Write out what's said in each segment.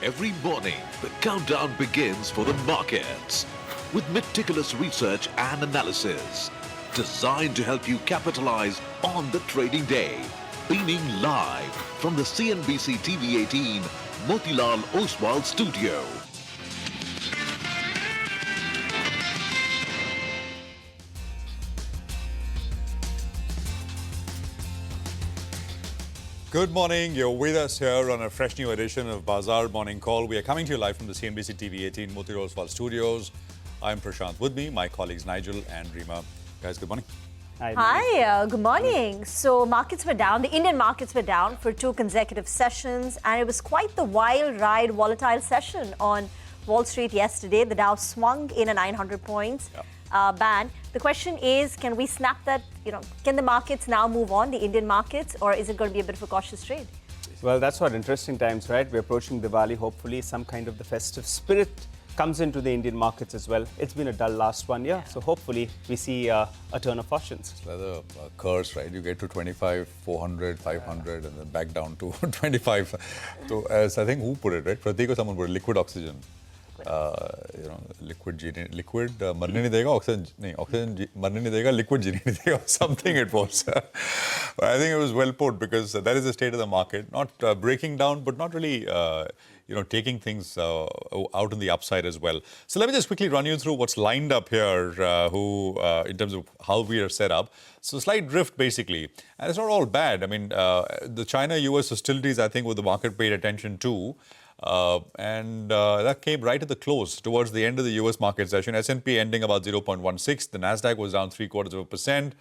Every morning, the countdown begins for the markets with meticulous research and analysis designed to help you capitalize on the trading day. Beaming live from the CNBC-TV18 Motilal Oswal studio. Good morning. You're with us here on a fresh new edition of Bazaar Morning Call. We are coming to you live from the CNBC-TV18 Motilal Oswal studios. I'm Prashant. With me, my colleagues Nigel and Rima. Guys, good morning. Hi, good morning. So markets were down. The Indian markets were down for 2 consecutive sessions, and it was quite the wild ride, volatile session on Wall Street yesterday. The Dow swung in a 900 points band. The question is, can we snap that? Can the markets now move on, the Indian markets, or is it going to be a bit of a cautious trade? Well, that's what interesting times, right? We're approaching Diwali. Hopefully, some kind of the festive spirit comes into the Indian markets as well. It's been a dull last 1 year, so hopefully we see a turn of fortunes. It's like a curse, right? You get to 25, 400, 500, and then back down to 25. So, as I think who put it, right? Pratik or someone put it, liquid oxygen. Liquid marne nahi dega, oxygen marne nahi dega, liquid जीने नहीं देगा, something it was. But I think it was well put, because that is the state of the market, not breaking down, but not really taking things out in the upside as well. So let me just quickly run you through what's lined up here, in terms of how we are set up. So slight drift basically, and it's not all bad. I mean, the China-US hostilities, I think, what the market paid attention to. And that came right at the close, towards the end of the US market session. S&P ending about 0.16. The Nasdaq was down 0.75%.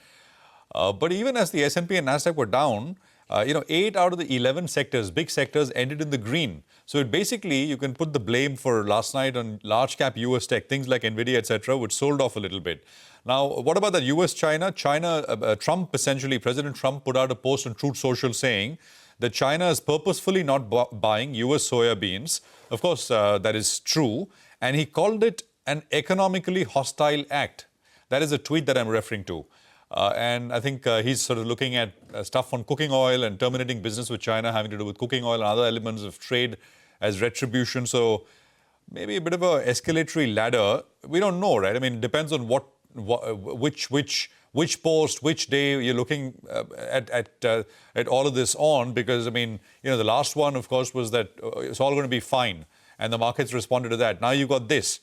But even as the S&P and Nasdaq were down, 8 out of the 11 sectors, big sectors, ended in the green. So it basically, you can put the blame for last night on large cap US tech, things like Nvidia, etc., which sold off a little bit. Now, what about that US-China? Trump, essentially, President Trump put out a post on Truth Social saying that China is purposefully not buying US soya beans. Of course, that is true. And he called it an economically hostile act. That is a tweet that I'm referring to. And I think he's sort of looking at stuff on cooking oil and terminating business with China having to do with cooking oil and other elements of trade as retribution. So maybe a bit of a escalatory ladder. We don't know, right? I mean, it depends on which post, which day you're looking at all of this on, because, I mean, the last one, of course, was that it's all going to be fine, and the markets responded to that. Now you've got this.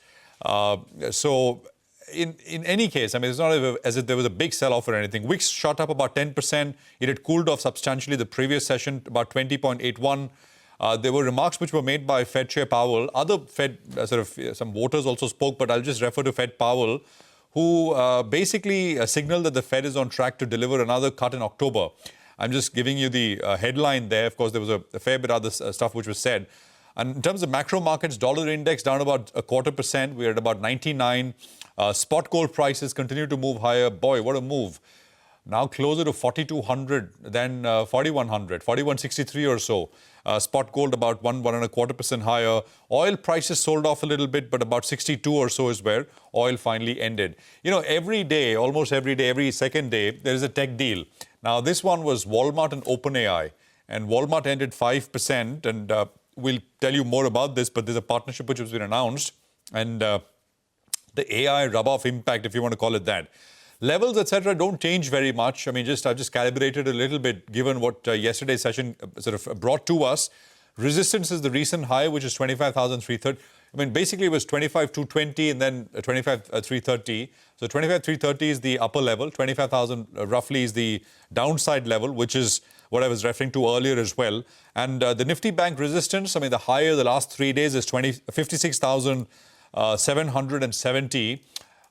So in any case, I mean, it's not as if there was a big sell-off or anything. Wix shot up about 10%. It had cooled off substantially the previous session, about 20.81. There were remarks which were made by Fed Chair Powell. Other Fed, some voters also spoke, but I'll just refer to Fed Powell, who basically signaled that the Fed is on track to deliver another cut in October. I'm just giving you the headline there. Of course, there was a fair bit of other stuff which was said. And in terms of macro markets, dollar index down about 0.25%. We're at about 99. Spot gold prices continue to move higher. Boy, what a move. Now closer to 4,200 than 4,100, 4,163 or so. Spot gold about 1.25% higher. Oil prices sold off a little bit, but about 62 or so is where oil finally ended. Every day, almost every day, every second day, there is a tech deal. Now, this one was Walmart and OpenAI. And Walmart ended 5%. And we'll tell you more about this, but there's a partnership which has been announced. And the AI rub-off impact, if you want to call it that. Levels, etc., don't change very much. I mean, I've just calibrated a little bit, given what yesterday's session sort of brought to us. Resistance is the recent high, which is 25,330. I mean, basically it was 25,220 and then 25,330. So 25,330 is the upper level. 25,000 roughly is the downside level, which is what I was referring to earlier as well. And the Nifty Bank resistance, I mean, the high of the last 3 days is 56,770.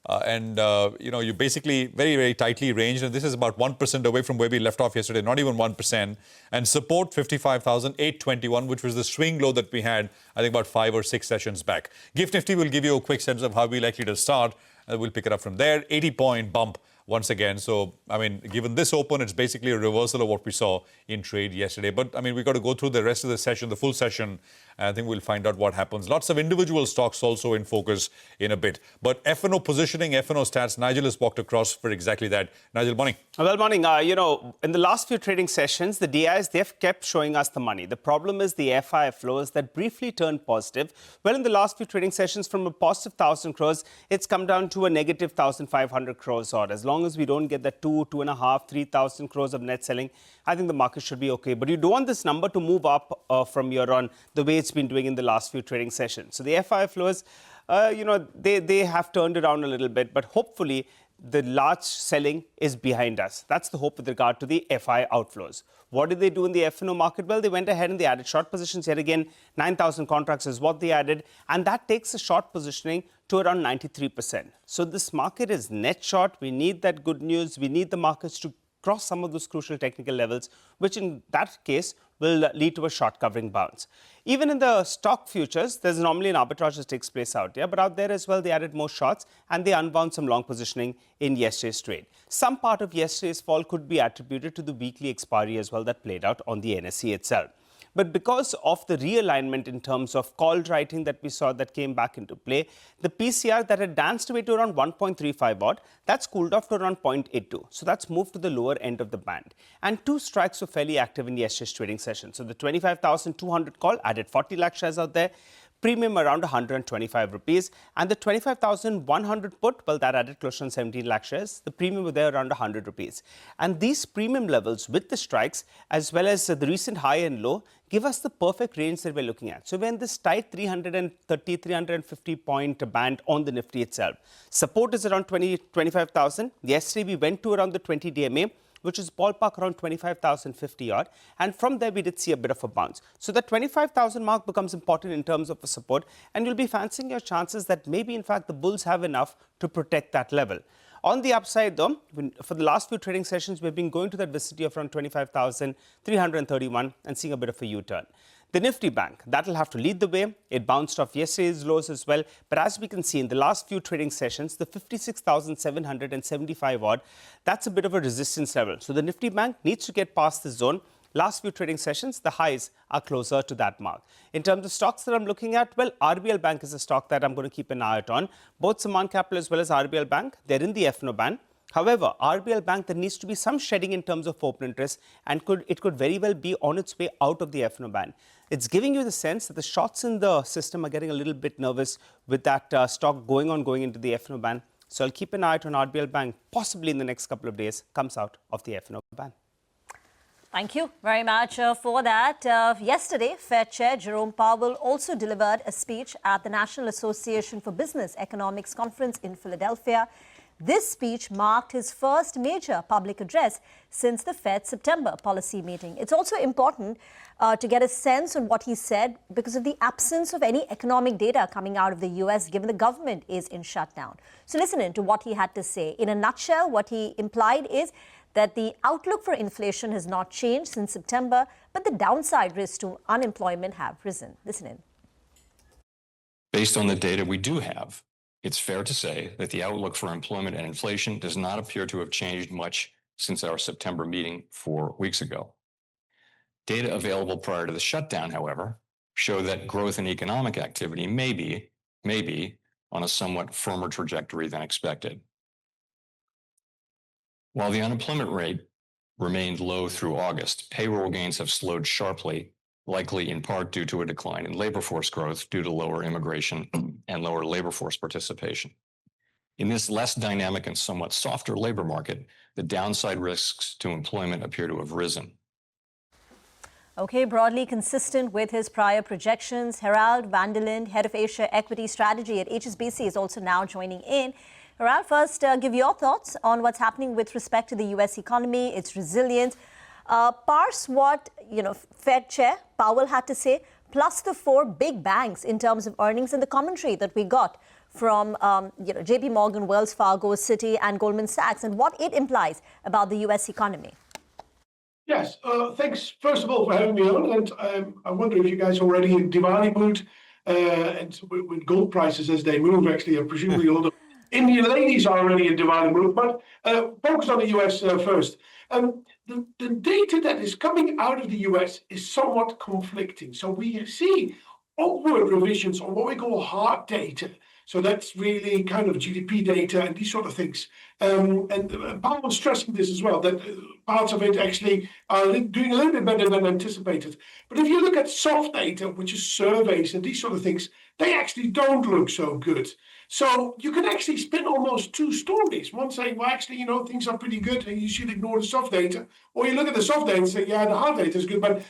You basically very, very tightly ranged, and this is about 1% away from where we left off yesterday, not even 1%. And support 55,821, which was the swing low that we had, I think, about 5 or 6 sessions back. GIFT Nifty will give you a quick sense of how we're likely to start, and we'll pick it up from there. 80-point bump once again. So, I mean, given this open, it's basically a reversal of what we saw in trade yesterday. But, I mean, we've got to go through the rest of the session, the full session, and I think we'll find out what happens. Lots of individual stocks also in focus in a bit. But F&O positioning, F&O stats, Nigel has walked across for exactly that. Nigel, morning. Well, morning. In the last few trading sessions, the DIs, they've kept showing us the money. The problem is the FI flows that briefly turned positive. Well, in the last few trading sessions, from a positive 1,000 crores, it's come down to a negative 1,500 crores odd. As long as we don't get the 2.5, 3,000 crores of net selling, I think the market should be okay. But you don't want this number to move up from here on the way it's been doing in the last few trading sessions. So the FI flows, they have turned around a little bit, but hopefully the large selling is behind us. That's the hope with regard to the FI outflows. What did they do in the F&O market? Well, they went ahead and they added short positions yet again. 9,000 contracts is what they added. And that takes the short positioning to around 93%. So this market is net short. We need that good news. We need the markets to cross some of those crucial technical levels, which in that case will lead to a short covering bounce. Even in the stock futures, there's normally an arbitrage that takes place out there, but out there as well, they added more shorts and they unwound some long positioning in yesterday's trade. Some part of yesterday's fall could be attributed to the weekly expiry as well that played out on the NSE itself. But because of the realignment in terms of call writing that we saw that came back into play, the PCR that had danced away to around 1.35 odd, that's cooled off to around 0.82. So that's moved to the lower end of the band. And two strikes were fairly active in yesterday's trading session. So the 25,200 call added 40 lakh shares out there. Premium around 125 rupees, and the 25,100 put, well, that added close to 17 lakh shares. The premium were there around 100 rupees. And these premium levels with the strikes, as well as the recent high and low, give us the perfect range that we're looking at. So we're in this tight 330, 350 point band on the Nifty itself. Support is around 25,000. Yesterday we went to around the 20 DMA, which is ballpark around 25,050 odd. And from there, we did see a bit of a bounce. So the 25,000 mark becomes important in terms of a support. And you'll be fancying your chances that maybe, in fact, the bulls have enough to protect that level. On the upside, though, for the last few trading sessions, we've been going to that vicinity of around 25,331 and seeing a bit of a U-turn. The Nifty Bank, that will have to lead the way. It bounced off yesterday's lows as well. But as we can see in the last few trading sessions, the 56,775 odd, that's a bit of a resistance level. So the Nifty Bank needs to get past this zone. Last few trading sessions, the highs are closer to that mark. In terms of stocks that I'm looking at, well, RBL Bank is a stock that I'm going to keep an eye out on. Both Saman Capital as well as RBL Bank, they're in the F&O band. However, RBL Bank, there needs to be some shedding in terms of open interest, and it could very well be on its way out of the F&O band. It's giving you the sense that the shorts in the system are getting a little bit nervous with that stock going into the F&O band. So I'll keep an eye out on RBL Bank, possibly in the next couple of days, comes out of the F&O band. Thank you very much for that. Yesterday, Fed Chair Jerome Powell also delivered a speech at the National Association for Business Economics Conference in Philadelphia. This speech marked his first major public address since the Fed's September policy meeting. It's also important to get a sense on what he said because of the absence of any economic data coming out of the U.S., given the government is in shutdown. So listen in to what he had to say. In a nutshell, what he implied is that the outlook for inflation has not changed since September, but the downside risks to unemployment have risen. Listen in. Based on the data we do have, it's fair to say that the outlook for employment and inflation does not appear to have changed much since our September meeting 4 weeks ago. Data available prior to the shutdown, however, show that growth in economic activity may be on a somewhat firmer trajectory than expected. While the unemployment rate remained low through August, payroll gains have slowed sharply, likely in part due to a decline in labor force growth due to lower immigration and lower labor force participation. In this less dynamic and somewhat softer labor market, the downside risks to employment appear to have risen. Okay, broadly consistent with his prior projections, Herald Vanderlind, head of Asia Equity Strategy at HSBC, is also now joining in. Herald, first, give your thoughts on what's happening with respect to the U.S. economy, its resilience. Parse what Fed Chair Powell had to say, plus the four big banks in terms of earnings and the commentary that we got from JP Morgan, Wells Fargo, Citi, and Goldman Sachs, and what it implies about the U.S. economy. Yes, thanks first of all for having me on. And I wonder if you guys are already in Diwali mood and with gold prices as they move. Actually, presumably a lot of Indian ladies are already in divided mood, but focus on the US first. The data that is coming out of the US is somewhat conflicting. So we see upward revisions on what we call hard data. So that's really kind of GDP data and these sort of things. And Powell was stressing this as well, that parts of it actually are doing a little bit better than anticipated. But if you look at soft data, which is surveys and these sort of things, they actually don't look so good. So you can actually spin almost two stories. One saying, well, actually, things are pretty good and you should ignore the soft data. Or you look at the soft data and say, yeah, the hard data is good, but,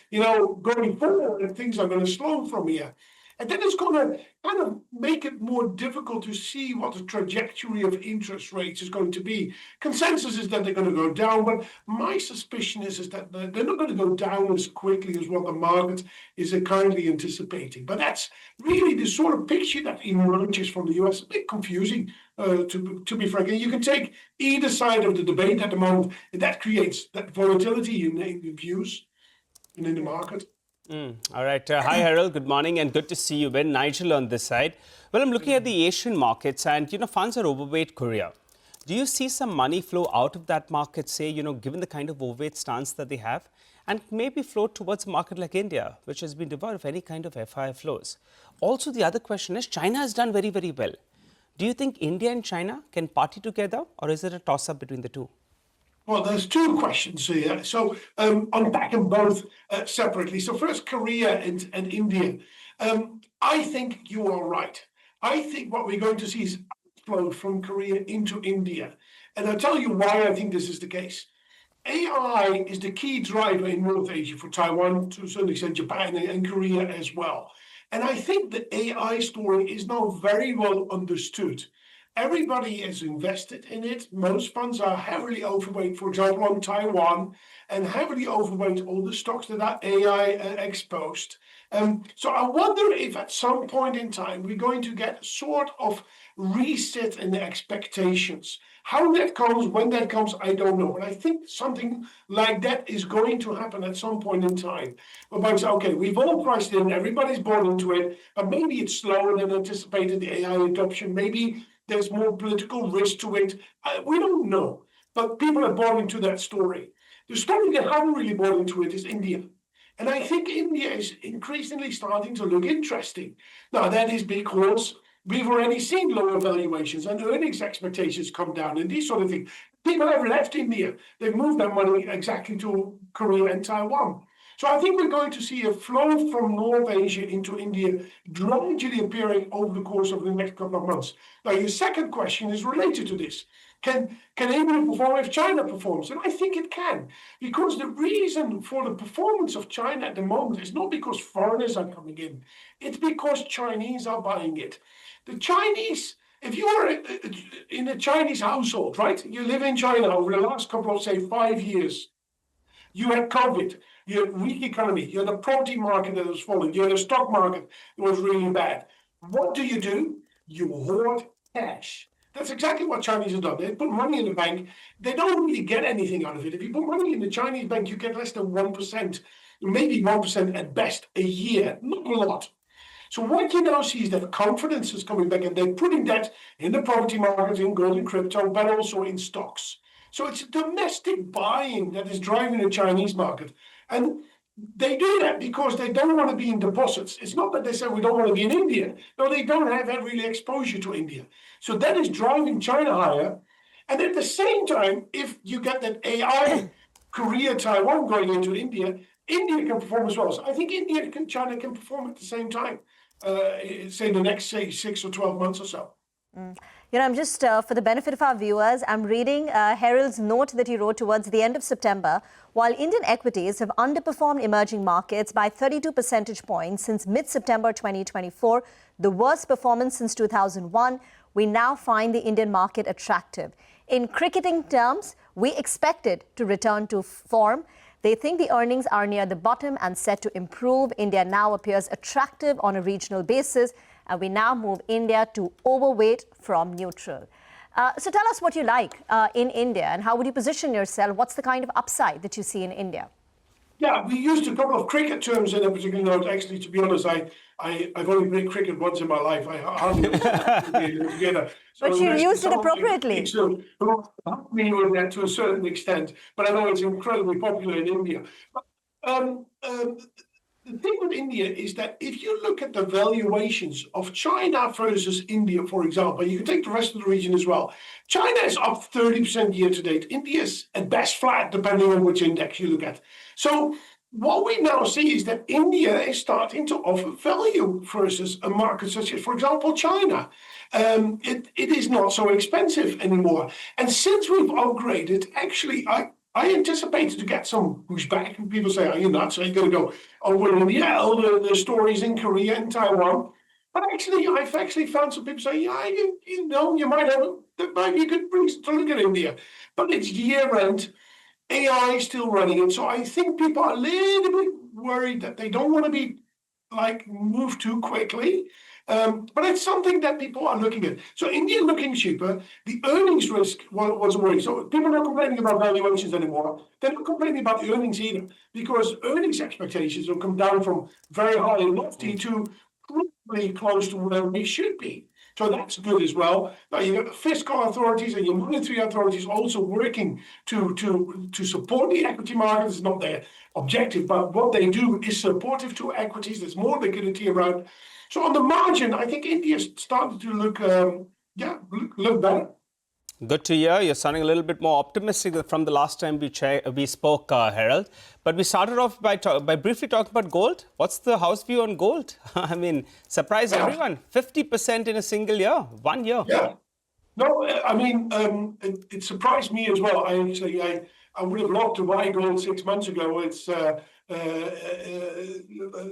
going forward, things are going to slow from here. And then it's going to kind of make it more difficult to see what the trajectory of interest rates is going to be. Consensus is that they're going to go down, but my suspicion is that they're not going to go down as quickly as what the market is currently anticipating. But that's really the sort of picture that emerges from the US. A bit confusing, to be frank. And you can take either side of the debate at the moment, and that creates that volatility in views and in the market. All right. Hi, Harold. Good morning and good to see you, Ben. Nigel on this side. Well, I'm looking at the Asian markets and, funds are overweight Korea. Do you see some money flow out of that market, say, given the kind of overweight stance that they have, and maybe flow towards a market like India, which has been devoid of any kind of FI flows? Also, the other question is, China has done very, very well. Do you think India and China can party together, or is it a toss-up between the two? Well, there's two questions here. So unpack them both separately. So first, Korea and India. I think you are right. I think what we're going to see is outflow from Korea into India. And I'll tell you why I think this is the case. AI is the key driver in North Asia for Taiwan, to a certain extent Japan and Korea as well. And I think the AI story is now very well understood. Everybody is invested in it. Most funds are heavily overweight, for example, on Taiwan, and heavily overweight all the stocks that are AI exposed. So I wonder if at some point in time we're going to get sort of reset in the expectations. How that comes, when that comes, I don't know. And I think something like that is going to happen at some point in time. Whereby say, okay, we've all priced in, everybody's bought into it, but maybe it's slower than anticipated, the AI adoption. Maybe there's more political risk to it. We don't know. But people are bought into that story. The story that haven't really bought into it is India. And I think India is increasingly starting to look interesting. Now, that is because we've already seen lower valuations and earnings expectations come down and these sort of things. People have left India. They've moved their money exactly to Korea and Taiwan. So I think we're going to see a flow from North Asia into India gradually appearing over the course of the next couple of months. Now, your second question is related to this. Can India perform if China performs? And I think it can, because the reason for the performance of China at the moment is not because foreigners are coming in. It's because Chinese are buying it. The Chinese, if you are in a Chinese household, right? You live in China over the last couple of, say, 5 years. You had COVID. You had weak economy. You had a property market that was falling. You had a stock market that was really bad. What do? You hoard cash. That's exactly what Chinese have done. They put money in the bank. They don't really get anything out of it. If you put money in the Chinese bank, you get less than 1%, maybe 1% at best a year. Not a lot. So what you now see is that confidence is coming back, and they're putting that in the property market, in gold and crypto, but also in stocks. So it's domestic buying that is driving the Chinese market. And they do that because they don't want to be in deposits. It's not that they say we don't want to be in India. No, they don't have that really exposure to India. So that is driving China higher. And at the same time, if you get that AI, Korea, Taiwan going into India, India can perform as well. So I think India and China can perform at the same time, say the next, 6 or 12 months or so. I'm just, for the benefit of our viewers, I'm reading Harold's note that he wrote towards the end of September. While Indian equities have underperformed emerging markets by 32 percentage points since mid-September 2024, the worst performance since 2001, we now find the Indian market attractive. In cricketing terms, we expect it to return to form. They think the earnings are near the bottom and set to improve. India now appears attractive on a regional basis, and we now move India to overweight from neutral. So tell us what you like in India, and how would you position yourself? What's the kind of upside that you see in India? Yeah, we used a couple of cricket terms in a particular note. Actually, to be honest, I've only played cricket once in my life. I hardly together. But you used it appropriately. So help me with that to a certain extent. But I know it's incredibly popular in India. But, the thing with India is that if you look at the valuations of China versus India, for example, you can take the rest of the region as well. China is up 30% year to date. India is at best flat, depending on which index you look at. So what we now see is that India is starting to offer value versus a market such as, for example, China. It is not so expensive anymore. And since we've upgraded, actually, I anticipated to get some pushback. And people say, are you nuts? Are you going to go over in India? All the stories in Korea and Taiwan. But actually, I've actually found some people say, yeah, you know, that might be a good reason to look at India. But it's year end. AI is still running it. So I think people are a little bit worried that they don't want to be move too quickly. But it's something that people are looking at. So India looking cheaper, the earnings risk was a worry. So people are not complaining about valuations anymore. They're not complaining about the earnings either, because earnings expectations will come down from very high and lofty to probably close to where we should be. So that's good as well. Now you got the fiscal authorities and your monetary authorities also working to support the equity markets. It's not their objective, but what they do is supportive to equities. There's more liquidity around. So on the margin, I think India's started to look better. Good to hear. You're sounding a little bit more optimistic from the last time we spoke, Harold. But we started off by briefly talking about gold. What's the house view on gold? I mean, surprise everyone. 50% in a single year, 1 year. Yeah. No, I mean, it surprised me as well. I would have loved to buy gold 6 months ago. It's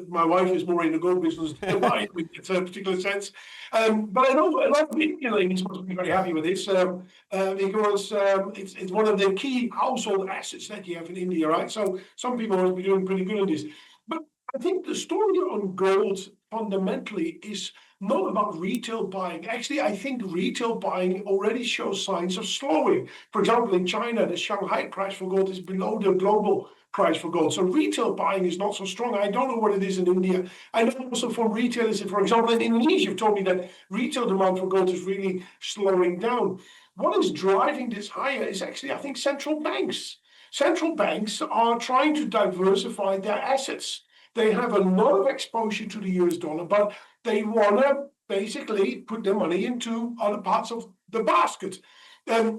my wife is more in the gold business than I in a particular sense. But I know a lot of Indian ladies must be very happy with this because it's one of the key household assets that you have in India, right? So some people must be doing pretty good in this. But I think the story on gold fundamentally is not about retail buying. Actually, I think retail buying already shows signs of slowing. For example, in China, the Shanghai price for gold is below the global price for gold. So retail buying is not so strong. I don't know what it is in India. I know also from retailers, for example, in Indonesia, you've told me that retail demand for gold is really slowing down. What is driving this higher is actually, I think, central banks. Central banks are trying to diversify their assets. They have a lot of exposure to the US dollar, but they want to basically put their money into other parts of the basket.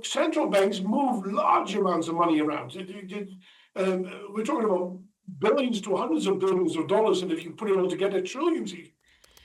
Central banks move large amounts of money around. We're talking about billions to hundreds of billions of dollars, and if you put it all together, trillions even.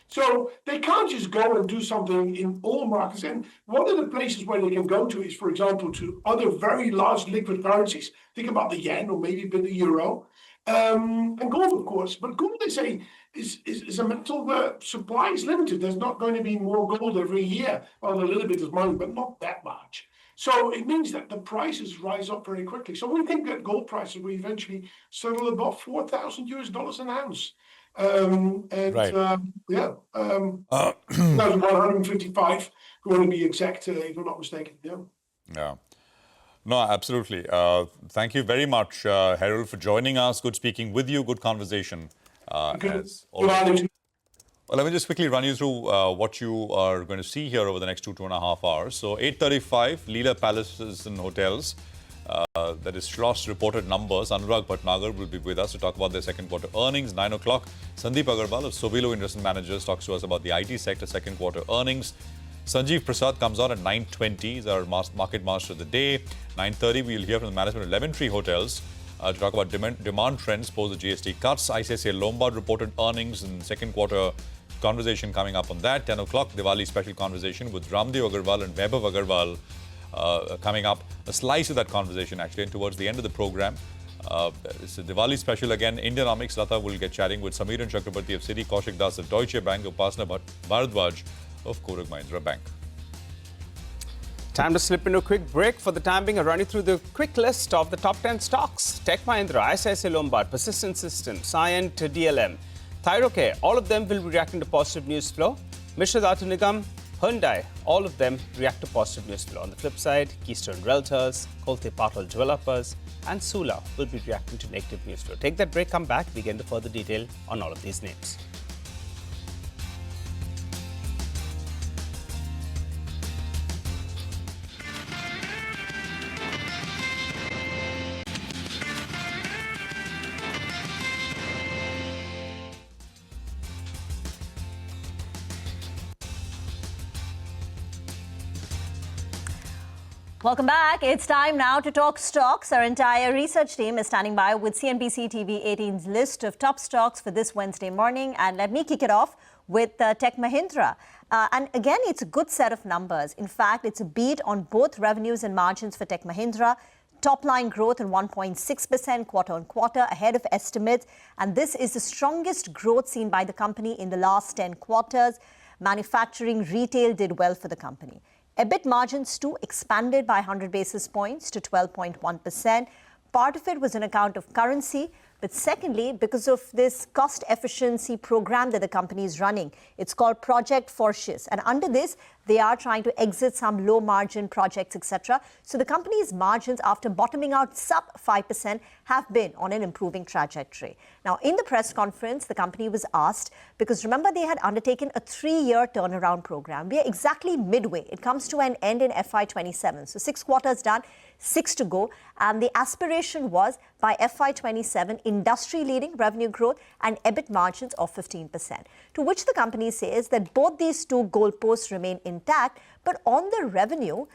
So they can't just go and do something in all markets. And one of the places where they can go to is, for example, to other very large liquid currencies. Think about the yen or maybe a bit the euro. And gold, of course. But gold, they say, is a metal where supply is limited. There's not going to be more gold every year. Well, a little bit is money, but not that much. So it means that the prices rise up very quickly. So we think that gold prices will eventually settle above $4,000 an ounce. Right. 155, going to be exact, if I'm not mistaken. Yeah. No, absolutely. Thank you very much, Harold, for joining us. Good speaking with you. Good conversation. As always. Well, let me just quickly run you through what you are going to see here over the next 2.5 hours. So 8:35, Leela Palaces and Hotels. That is Schloss reported numbers. Anurag Bhatnagar will be with us to talk about their second quarter earnings. 9 o'clock, Sandeep Agarwal of Sovilo Investment Managers talks to us about the IT sector second quarter earnings. Sanjeev Prasad comes on at 9:20. He's our market master of the day. 9:30, we'll hear from the management of Lemon Tree Hotels to talk about demand trends post the GST cuts. ICICI Lombard reported earnings in second quarter. Conversation coming up on that. 10 o'clock, Diwali special conversation with Ramdev Agarwal and Vaibhav Agarwal coming up. A slice of that conversation, actually, and towards the end of the program. It's a Diwali special again. Indianomics, Lata will get chatting with Samiran Chakrabarti of Citi, Kaushik Das of Deutsche Bank, Upasana Bharadwaj of Kotak Mahindra Bank. Time to slip into a quick break. For the time being, I'll run you through the quick list of the top 10 stocks. Tech Mahindra, ICICI Lombard, Persistent Systems, Cyient, DLM, Thyrocare, all of them will be reacting to positive news flow. Mishra Dhatu Nigam, Hyundai, all of them react to positive news flow. On the flip side, Keystone Realtors, Kolte Patel Developers and Sula will be reacting to negative news flow. Take that break, come back, we get into further detail on all of these names. Welcome back. It's time now to talk stocks. Our entire research team is standing by with CNBC-TV18's list of top stocks for this Wednesday morning. And let me kick it off with Tech Mahindra. And again, it's a good set of numbers. In fact, it's a beat on both revenues and margins for Tech Mahindra. Top line growth in 1.6% quarter on quarter, ahead of estimates. And this is the strongest growth seen by the company in the last 10 quarters. Manufacturing, retail did well for the company. EBIT margins too expanded by 100 basis points to 12.1%. Part of it was on account of currency, but secondly, because of this cost efficiency program that the company is running. It's called Project Fortius. And under this, they are trying to exit some low margin projects, etc. So the company's margins, after bottoming out sub 5%, have been on an improving trajectory. Now, in the press conference, the company was asked, because remember, they had undertaken a 3-year turnaround program. We are exactly midway. It comes to an end in FY27. So 6 quarters done, 6 to go. And the aspiration was by FY27, industry-leading revenue growth and EBIT margins of 15%. To which the company says that both these two goalposts remain intact, but on the revenue,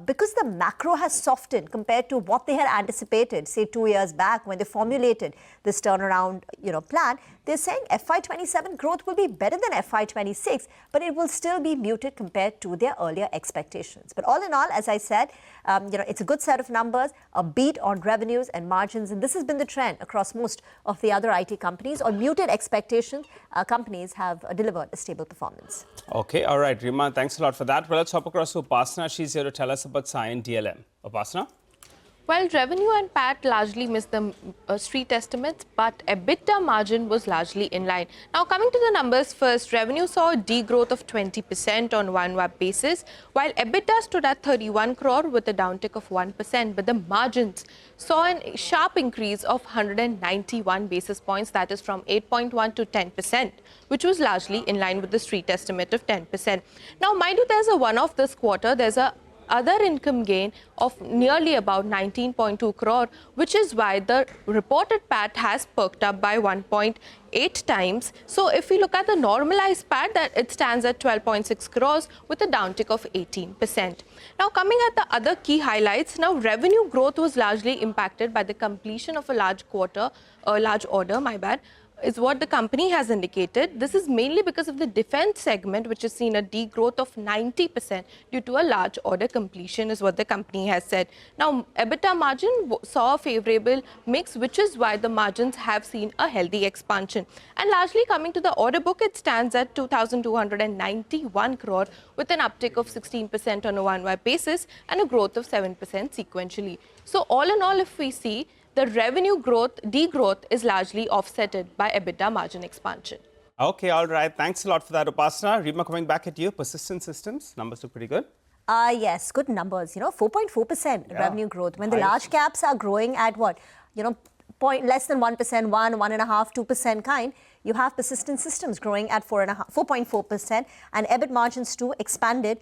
because the macro has softened compared to what they had anticipated, say 2 years back when they formulated this turnaround, plan, they're saying FY27 growth will be better than FY26, but it will still be muted compared to their earlier expectations. But all in all, as I said, it's a good set of numbers, a beat on revenues and margins, and this has been the trend across most of the other IT companies. On muted expectations, companies have delivered a stable performance. Okay, all right, Rima, thanks a lot for that. Well, let's hop across to Upasana. She's here to tell us about Cyan DLM. Upasana? Well, revenue and PAT largely missed the street estimates, but EBITDA margin was largely in line. Now, coming to the numbers first, revenue saw a degrowth of 20% on one-year basis, while EBITDA stood at 31 crore with a downtick of 1%, but the margins saw a sharp increase of 191 basis points, that is from 8.1 to 10%, which was largely in line with the street estimate of 10%. Now, mind you, there's a one-off this quarter. There's a other income gain of nearly about 19.2 crore, which is why the reported PAT has perked up by 1.8 times. So if we look at the normalized PAT, that it stands at 12.6 crores with a downtick of 18%. Now, coming at the other key highlights, now revenue growth was largely impacted by the completion of a large order, is what the company has indicated. This is mainly because of the defense segment, which has seen a degrowth of 90% due to a large order completion, is what the company has said. Now, EBITDA margin saw a favorable mix, which is why the margins have seen a healthy expansion. And largely coming to the order book, it stands at 2,291 crore with an uptick of 16% on a one-year basis and a growth of 7% sequentially. So all in all, if we see, the revenue degrowth is largely offsetted by EBITDA margin expansion. Okay, all right. Thanks a lot for that, Upasana. Rima, coming back at you. Persistent Systems, numbers look pretty good. Yes, good numbers. 4.4% revenue growth. When the large caps are growing at what? Less than 1%, 1.5%, 2% kind, you have Persistent Systems growing at 4.4%, and EBIT margins too expanded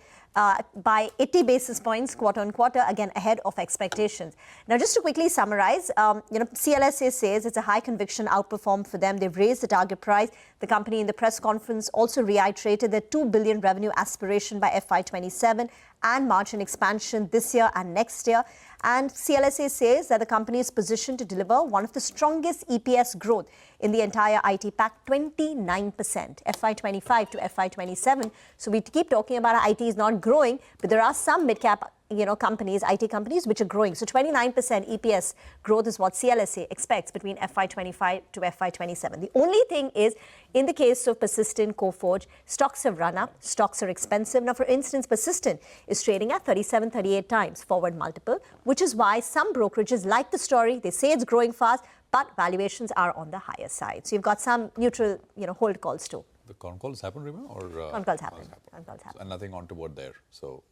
by 80 basis points quarter on quarter, again ahead of expectations. Now, just to quickly summarize, CLSA says it's a high conviction outperform for them. They've raised the target price. The company in the press conference also reiterated their 2 billion revenue aspiration by FY27 and margin expansion this year and next year. And CLSA says that the company is positioned to deliver one of the strongest EPS growth in the entire IT pack, 29%, FY25 to FY27. So we keep talking about IT is not growing, but there are some mid-cap companies, IT companies, which are growing. So 29% EPS growth is what CLSA expects between FY25 to FY27. The only thing is, in the case of Persistent, Coforge, stocks have run up, stocks are expensive. Now, for instance, Persistent is trading at 37, 38 times forward multiple, which is why some brokerages like the story. They say it's growing fast, but valuations are on the higher side. So you've got some neutral, hold calls too. The con call has happened, Rima? Or, Con calls happen. Con calls happen. And nothing on toward there. So,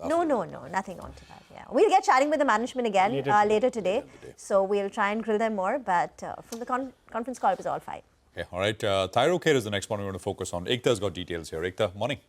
No, nothing on to that. Yeah, we'll get chatting with the management again later today. So we'll try and grill them more. But from the conference call, it was all fine. Okay, all right. Thyrocare is the next one we're going to focus on. Ekta's got details here. Ekta, morning.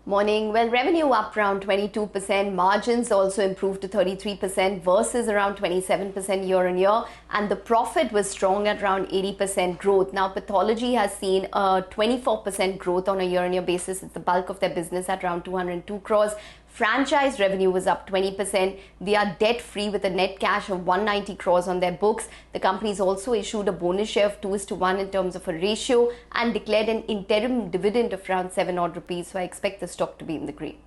Morning. Well, revenue up around 22%. Margins also improved to 33% versus around 27% year on year. And the profit was strong at around 80% growth. Now, pathology has seen a 24% growth on a year on year basis. It's the bulk of their business at around 202 crores. Franchise revenue was up 20%. They are debt-free with a net cash of 190 crores on their books. The company's also issued a bonus share of 2:1 in terms of a ratio and declared an interim dividend of around 7 odd rupees. So I expect the stock to be in the green.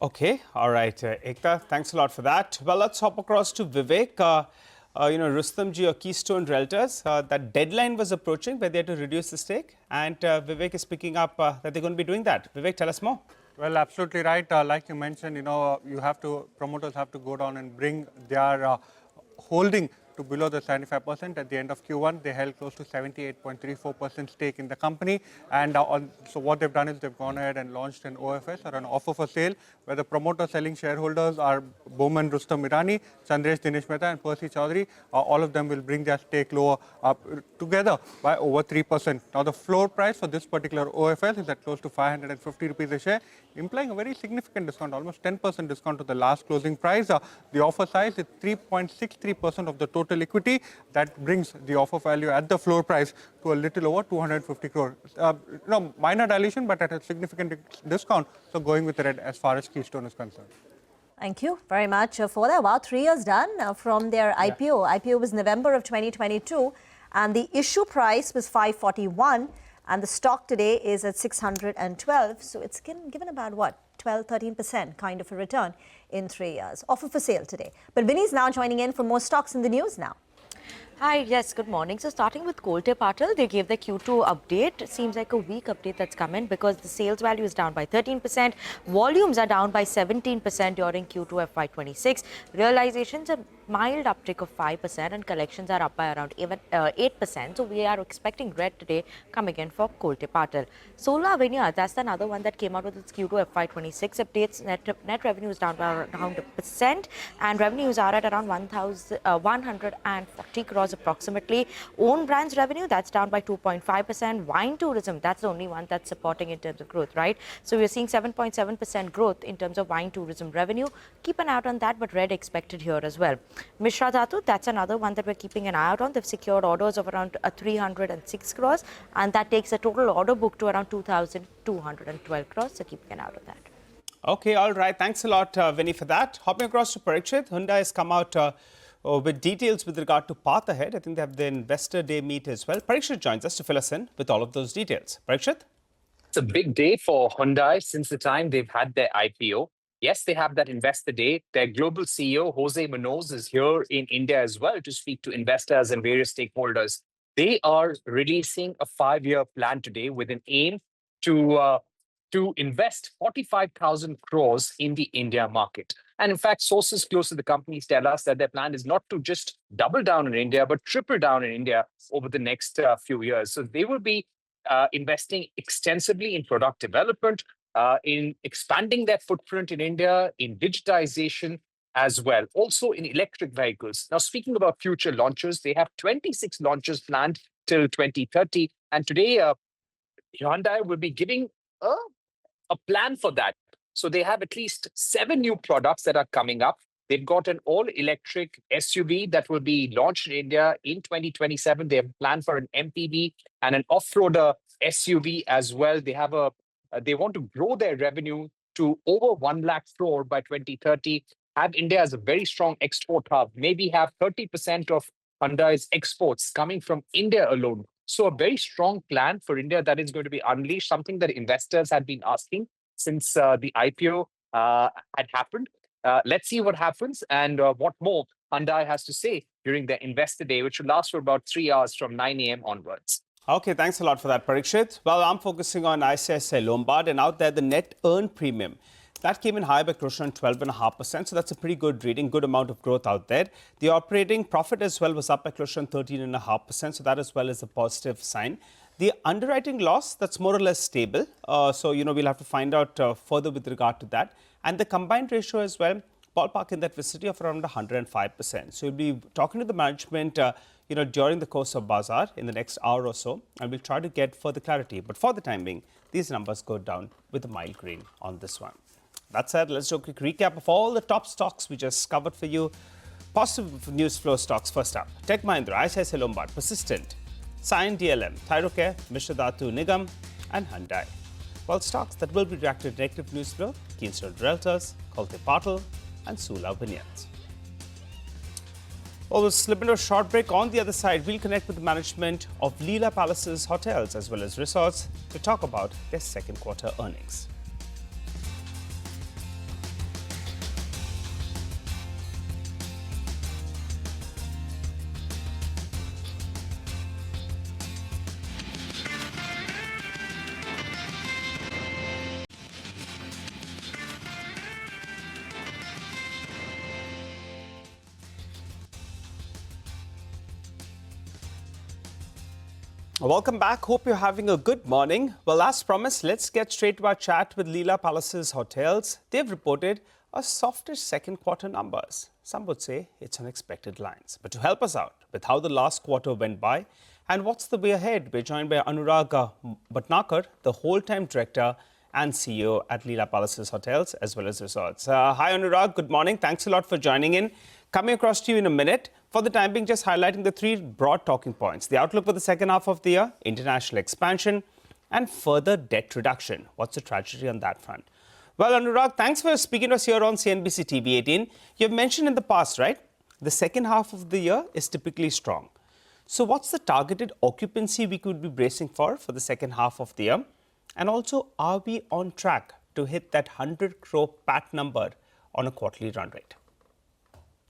Okay, all right, Ekta, thanks a lot for that. Well, let's hop across to Vivek. Rustomji or Keystone Realtors, that deadline was approaching where they had to reduce the stake, and Vivek is picking up that they're going to be doing that. Vivek, tell us more. Well, absolutely right. Like you mentioned, promoters have to go down and bring their holding to below the 75%. At the end of Q1, they held close to 78.34% stake in the company. And so what they've done is they've gone ahead and launched an OFS, or an offer for sale, where the promoter selling shareholders are Bowman Rustom Irani, Chandresh Dinesh Mehta and Percy Chaudhary. All of them will bring their stake lower together by over 3%. Now, the floor price for this particular OFS is at close to 550 rupees a share, implying a very significant discount, almost 10% discount to the last closing price. The offer size is 3.63% of the total equity. That brings the offer value at the floor price to a little over 250 crore. Minor dilution, but at a significant discount. So going with red as far as Keystone is concerned. Thank you very much for that. Wow, 3 years done from their IPO. IPO was November of 2022, and the issue price was 541, and the stock today is at 612. So it's given about what? 12-13% kind of a return in 3 years. Offer for sale today. But Vinny's now joining in for more stocks in the news now. Hi, yes, good morning. So starting with Colte Patil, they gave the Q2 update. It seems like a weak update that's come in because the sales value is down by 13%. Volumes are down by 17% during Q2 FY26. Realizations are mild uptick of 5% and collections are up by around 8%. So we are expecting red today coming in for Colte Patil. Solar Vineyards, that's another one that came out with its Q2 FY26 updates. Net revenue is down by around 1% and revenues are at around 140 crores approximately. Own brands revenue, that's down by 2.5%. Wine tourism, that's the only one that's supporting in terms of growth, right? So we're seeing 7.7% growth in terms of wine tourism revenue. Keep an eye out on that, but red expected here as well. Mishra Dhatu, that's another one that we're keeping an eye out on. They've secured orders of around 306 crores and that takes the total order book to around 2,212 crores. So keep an eye out on that. Okay, all right. Thanks a lot, Vinny, for that. Hopping across to Parikshit, Hyundai has come out with details with regard to path ahead. I think they have the investor day meet as well. Parikshit joins us to fill us in with all of those details. Parikshit? It's a big day for Hyundai since the time they've had their IPO. Yes, they have that investor day. Their global CEO, Jose Munoz, is here in India as well to speak to investors and various stakeholders. They are releasing a 5-year plan today with an aim to invest 45,000 crores in the India market. And in fact, sources close to the companies tell us that their plan is not to just double down in India, but triple down in India over the next few years. So they will be investing extensively in product development, in expanding their footprint in India, in digitization as well, also in electric vehicles. Now, speaking about future launches, they have 26 launches planned till 2030. And today, Hyundai will be giving a plan for that. So they have at least 7 new products that are coming up. They've got an all-electric SUV that will be launched in India in 2027. They have a plan for an MPV and an off-roader SUV as well. They want to grow their revenue to over 1 lakh crore by 2030. Have India as a very strong export hub. Maybe have 30% of Hyundai's exports coming from India alone. So a very strong plan for India that is going to be unleashed, something that investors had been asking since the IPO had happened. Let's see what happens and what more Hyundai has to say during their investor day, which will last for about 3 hours from 9 a.m. onwards. Okay, thanks a lot for that, Parikshit. Well, I'm focusing on ICICI Lombard, and out there, the net earned premium. That came in higher by close to 12.5%. So that's a pretty good reading, good amount of growth out there. The operating profit as well was up by close to 13.5%. So that as well is a positive sign. The underwriting loss, that's more or less stable. So, we'll have to find out further with regard to that. And the combined ratio as well, ballpark in that vicinity of around 105%. So we'll be talking to the management, during the course of Bazaar in the next hour or so, and we'll try to get further clarity. But for the time being, these numbers go down with a mild green on this one. That said, let's do a quick recap of all the top stocks we just covered for you. Positive news flow stocks first up. Tech Mahindra, ICICI Lombard, Persistent, Cyan DLM, Thyrocare, Mishra Dhatu Nigam, and Hyundai. While stocks that will be reacted to negative news flow, Keystone Realtors, Kolte Patil, and Sula Bunions. We'll slip into a short break. On the other side, we'll connect with the management of Leela Palaces Hotels as well as Resorts to talk about their second quarter earnings. Welcome back. Hope you're having a good morning. Well, as promised, let's get straight to our chat with Leela Palaces Hotels. They've reported a softish second quarter numbers. Some would say it's on expected lines. But to help us out with how the last quarter went by and what's the way ahead, we're joined by Anurag Bhatnagar, the whole-time director and CEO at Leela Palaces Hotels as well as Resorts. Hi, Anurag. Good morning. Thanks a lot for joining in. Coming across to you in a minute. For the time being, just highlighting the three broad talking points. The outlook for the second half of the year, international expansion, and further debt reduction. What's the trajectory on that front? Well, Anurag, thanks for speaking to us here on CNBC TV18. You've mentioned in the past, right? The second half of the year is typically strong. So what's the targeted occupancy we could be bracing for the second half of the year? And also, are we on track to hit that 100 crore PAT number on a quarterly run rate?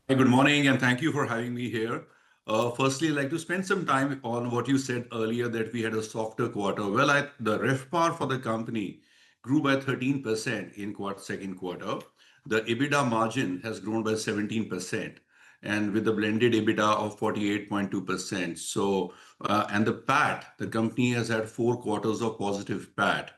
Hey, good morning, and thank you for having me here. Firstly, I'd like to spend some time on what you said earlier, that we had a softer quarter. Well, the RevPAR for the company grew by 13% in second quarter. The EBITDA margin has grown by 17%, and with a blended EBITDA of 48.2%. So, and the PAT, the company has had 4 quarters of positive PAT.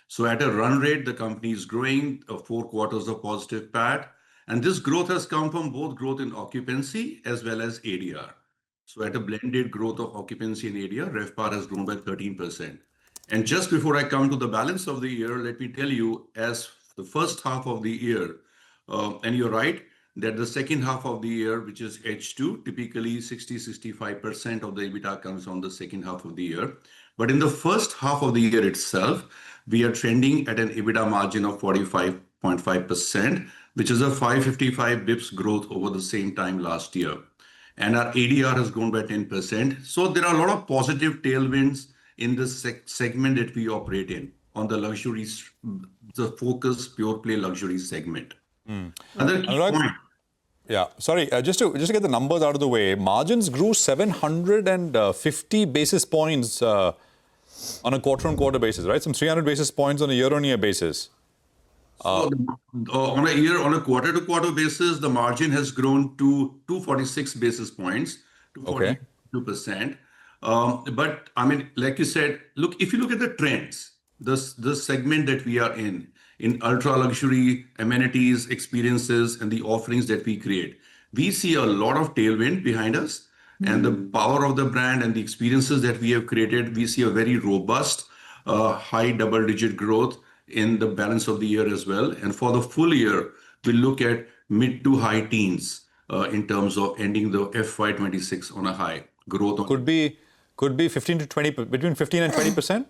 So at a run rate, the company is growing 4 quarters of positive PAT. And this growth has come from both growth in occupancy as well as ADR. So at a blended growth of occupancy and ADR, RevPAR has grown by 13%. And just before I come to the balance of the year, let me tell you, as the first half of the year, and you're right, that the second half of the year, which is H2, typically 60-65% of the EBITDA comes on the second half of the year. But in the first half of the year itself, we are trending at an EBITDA margin of 45.5%, which is a 555 bips growth over the same time last year. And our ADR has grown by 10%. So there are a lot of positive tailwinds in this segment that we operate in, on the luxury, the focus pure play luxury segment. Another key point. Yeah, sorry, just to get the numbers out of the way, margins grew 750 basis points on a quarter-on-quarter basis, right? Some 300 basis points on a year-on-year basis. So on a quarter-to-quarter basis, the margin has grown to 246 basis points to 42%. But I mean, like you said, look, if you look at the trends, the segment that we are in ultra luxury amenities, experiences, and the offerings that we create, we see a lot of tailwind behind us, and the power of the brand and the experiences that we have created. We see a very robust, high double-digit growth in the balance of the year as well. And for the full year, we look at mid to high teens in terms of ending the FY26 on a high growth. Could be 15 to 20, between 15 and 20%?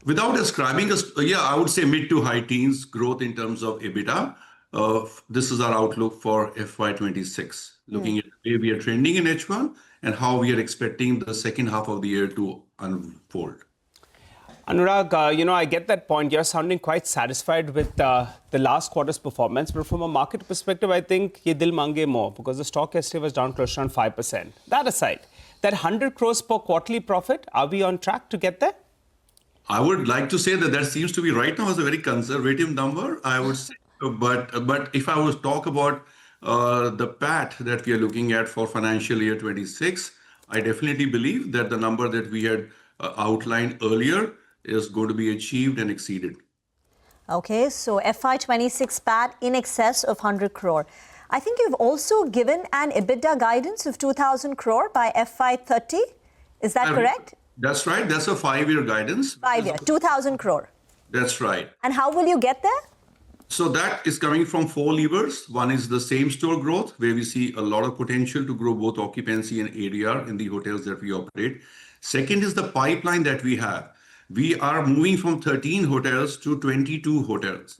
Without ascribing us, I would say mid to high teens growth in terms of EBITDA. This is our outlook for FY26, looking at the way we are trending in H1 and how we are expecting the second half of the year to unfold. Anurag, I get that point. You're sounding quite satisfied with the last quarter's performance. But from a market perspective, I think ye dil mange more, because the stock yesterday was down close to around 5%. That aside, that 100 crores per quarterly profit, are we on track to get there? I would like to say that seems to be right now as a very conservative number. I would say But if I was talk about the PAT that we are looking at for financial year 26, I definitely believe that the number that we had outlined earlier is going to be achieved and exceeded. Okay, so FY26 PAT in excess of 100 crore. I think you've also given an EBITDA guidance of 2,000 crore by FY30. Is that correct? That's right. That's a 5-year guidance. 5-year, 2,000 crore. That's right. And how will you get there? So that is coming from 4 levers. One is the same store growth, where we see a lot of potential to grow both occupancy and ADR in the hotels that we operate. Second is the pipeline that we have. We are moving from 13 hotels to 22 hotels.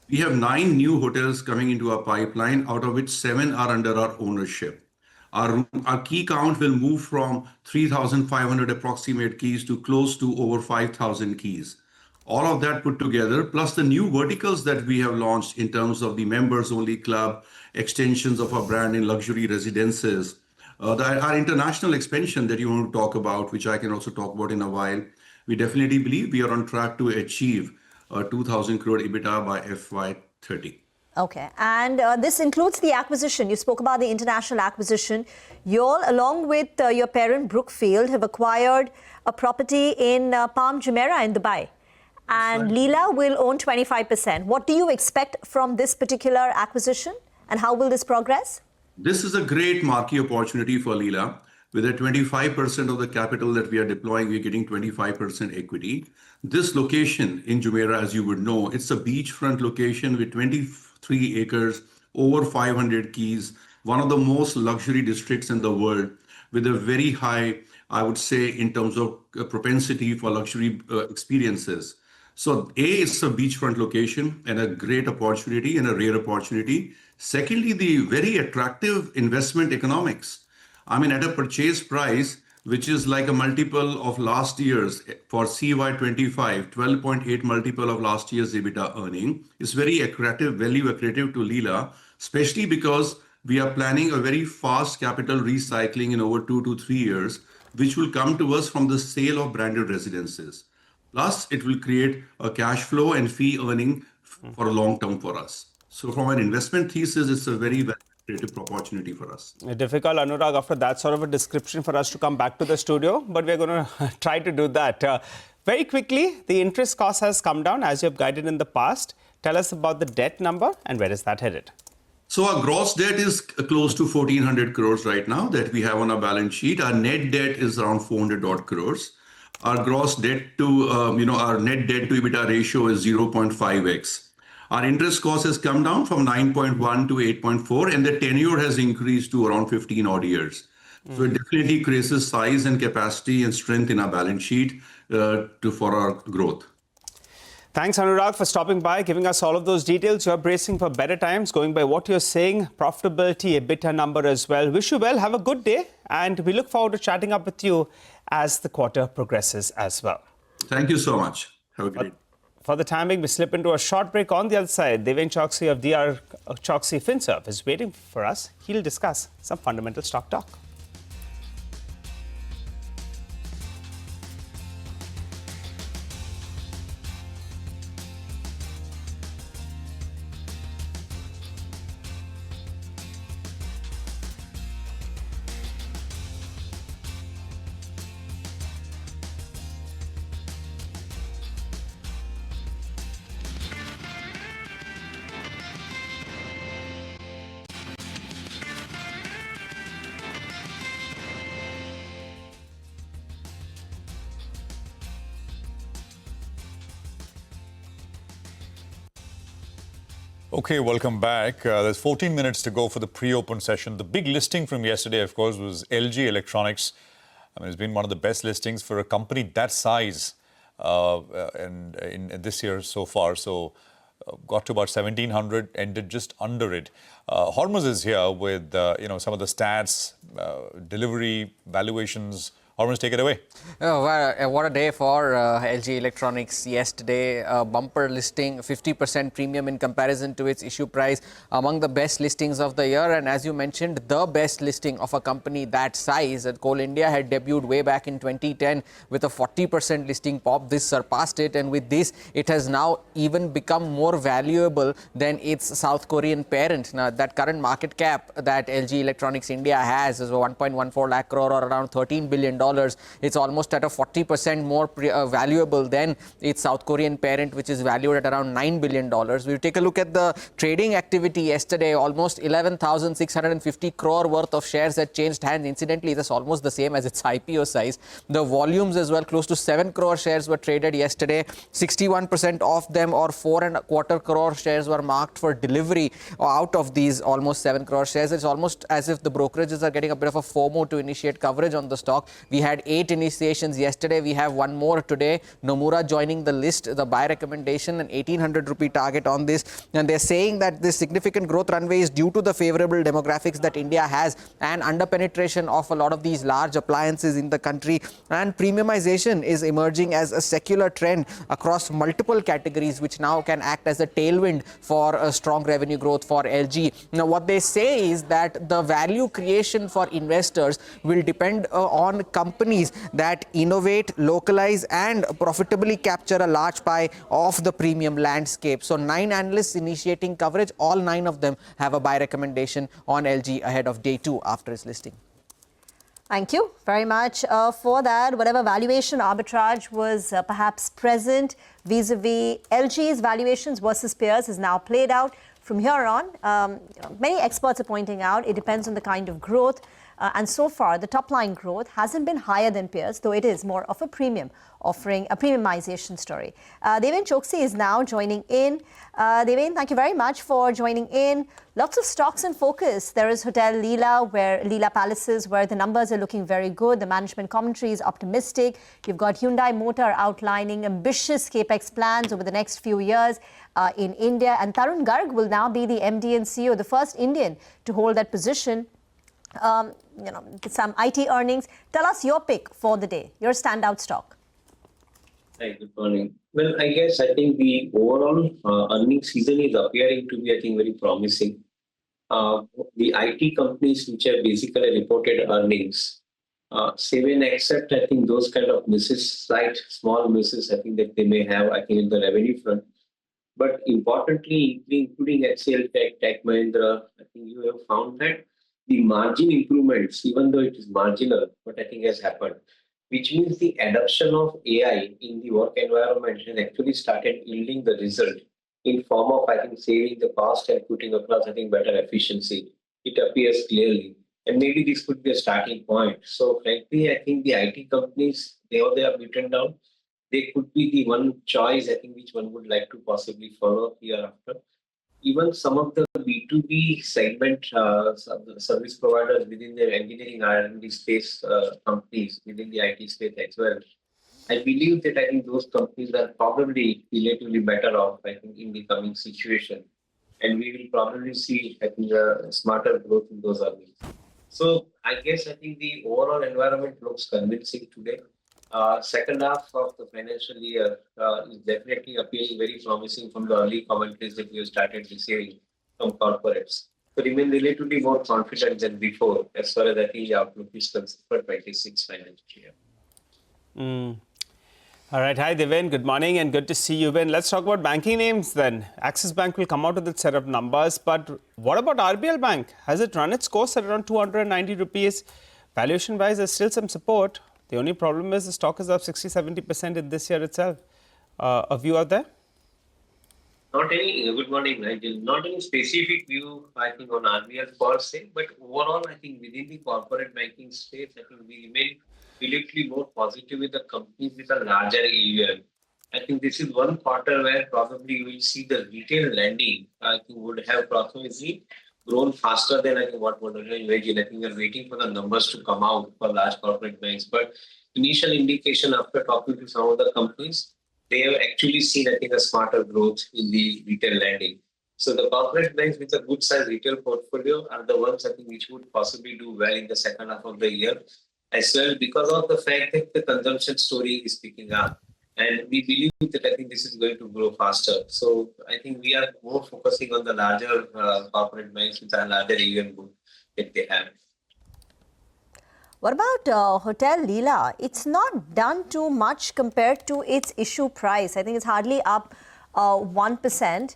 We have 9 new hotels coming into our pipeline, out of which 7 are under our ownership. Our key count will move from 3,500 approximate keys to close to over 5,000 keys. All of that put together, plus the new verticals that we have launched in terms of the members-only club, extensions of our brand in luxury residences, our international expansion that you want to talk about, which I can also talk about in a while. We definitely believe we are on track to achieve 2,000 crore EBITDA by FY30. Okay, and this includes the acquisition. You spoke about the international acquisition. You all, along with your parent Brookfield, have acquired a property in Palm Jumeirah in Dubai. And Leela will own 25%. What do you expect from this particular acquisition, and how will this progress? This is a great marquee opportunity for Leela. With a 25% of the capital that we are deploying, we're getting 25% equity. This location in Jumeirah, as you would know, it's a beachfront location with 23 acres, over 500 keys, one of the most luxury districts in the world, with a very high, I would say, in terms of propensity for luxury experiences. So A, it's a beachfront location and a great opportunity and a rare opportunity. Secondly, the very attractive investment economics. I mean, at a purchase price, which is like a multiple of last year's for CY25, 12.8 multiple of last year's EBITDA earning, is very accretive, value accretive to Leela, especially because we are planning a very fast capital recycling in over 2 to 3 years, which will come to us from the sale of branded residences. Plus, it will create a cash flow and fee earning for a long term for us. So from an investment thesis, it's a very creative opportunity for us. Difficult, Anurag, after that sort of a description for us to come back to the studio, but we're going to try to do that. Very quickly, the interest cost has come down as you have guided in the past. Tell us about the debt number and where is that headed? So our gross debt is close to 1,400 crores right now that we have on our balance sheet. Our net debt is around 400 odd crores. Our gross debt to, our net debt to EBITDA ratio is 0.5x. Our interest cost has come down from 9.1 to 8.4, and the tenure has increased to around 15 odd years. So it definitely increases size and capacity and strength in our balance sheet for our growth. Thanks, Anurag, for stopping by, giving us all of those details. You're bracing for better times, going by what you're saying, profitability, EBITDA number as well. Wish you well, have a good day, and we look forward to chatting up with you as the quarter progresses as well. Thank you so much. Have a great day. For the time being, we slip into a short break. On the other side, Deven Choksi of DR Choksi FinServ is waiting for us. He'll discuss some fundamental stock talk. Okay, welcome back. There's 14 minutes to go for the pre-open session. The big listing from yesterday, of course, was LG Electronics. I mean, it's been one of the best listings for a company that size in this year so far. So got to about 1,700, ended just under it. Hormuz is here with some of the stats, delivery, valuations Hormuz, take it away. Oh, what a day for LG Electronics yesterday. Bumper listing, 50% premium in comparison to its issue price, among the best listings of the year. And as you mentioned, the best listing of a company that size. Coal India had debuted way back in 2010 with a 40% listing pop. This surpassed it, and with this, it has now even become more valuable than its South Korean parent. Now, that current market cap that LG Electronics India has is 1.14 lakh crore, or around $13 billion. It's almost at a 40% more valuable than its South Korean parent, which is valued at around $9 billion. We'll take a look at the trading activity yesterday. Almost 11,650 crore worth of shares that changed hands. Incidentally, that's almost the same as its IPO size. The volumes as well, close to 7 crore shares were traded yesterday. 61% of them, or 4.25 crore shares, were marked for delivery out of these almost 7 crore shares. It's almost as if the brokerages are getting a bit of a FOMO to initiate coverage on the stock. We had 8 initiations yesterday. We have 1 more today. Nomura joining the list, the buy recommendation, an 1800 rupee target on this. And they're saying that this significant growth runway is due to the favorable demographics that India has and under-penetration of a lot of these large appliances in the country. And premiumization is emerging as a secular trend across multiple categories, which now can act as a tailwind for a strong revenue growth for LG. Now, what they say is that the value creation for investors will depend on companies that innovate, localize, and profitably capture a large pie of the premium landscape. So 9 analysts initiating coverage. All 9 of them have a buy recommendation on LG ahead of day 2 after its listing. Thank you very much for that. Whatever valuation arbitrage was perhaps present vis-a-vis LG's valuations versus peers is now played out. From here on, many experts are pointing out it depends on the kind of growth. And so far, the top line growth hasn't been higher than peers, though it is more of a premium, offering a premiumization story. Deven Choksi is now joining in. Deven, thank you very much for joining in. Lots of stocks in focus. There is Hotel Leela Palaces, where the numbers are looking very good. The management commentary is optimistic. You've got Hyundai Motor outlining ambitious capex plans over the next few years in India. And Tarun Garg will now be the MD and CEO, the first Indian to hold that position. Some IT earnings. Tell us your pick for the day, your standout stock. Hi, good morning. Well, I think the overall earnings season is appearing to be, very promising. The IT companies which have basically reported earnings, even except, those kind of misses, slight small misses, that they may have, in the revenue front. But importantly, including HCL Tech Mahindra, you have found that the margin improvements, even though it is marginal, but has happened, which means the adoption of AI in the work environment has actually started yielding the result in form of, saving the cost and putting across, better efficiency. It appears clearly. And maybe this could be a starting point. So frankly, the IT companies, they are written down. They could be the one choice, which one would like to possibly follow hereafter. Even some of the B2B segment service providers within the engineering R&D space, companies within the IT space as well. I believe that those companies are probably relatively better off, in the coming situation. And we will probably see, a smarter growth in those earnings. So the overall environment looks convincing today. Second half of the financial year is definitely appearing very promising from the early commentaries that we have started receiving from corporates. So remain relatively more confident than before as far as the outlook is concerned for 26 financial year. All right. Hi, Deven. Good morning and good to see you, Ben. Let's talk about banking names then. Axis Bank will come out with its set of numbers. But what about RBL Bank? Has it run its course at around 290 rupees? Valuation-wise, there's still some support. The only problem is the stock is up 60-70% in this year itself. A view out there? Good morning, Nigel. Not any specific view, on RBL per se, but overall, within the corporate banking space, we remain relatively more positive with the companies with a larger AUM. This is one quarter where probably you will see the retail lending, would have approximately grown faster than what one would imagine. We are waiting for the numbers to come out for large corporate banks. But initial indication after talking to some of the companies, they have actually seen, a smarter growth in the retail lending. So the corporate banks with a good size retail portfolio are the ones, which would possibly do well in the second half of the year. as well because of the fact that the consumption story is picking up. And we believe that I think this is going to grow faster. So I think we are more focusing on the larger corporate banks with a larger AUM book that they have. What about Hotel Leela? It's not done too much compared to its issue price. I think it's hardly up 1%.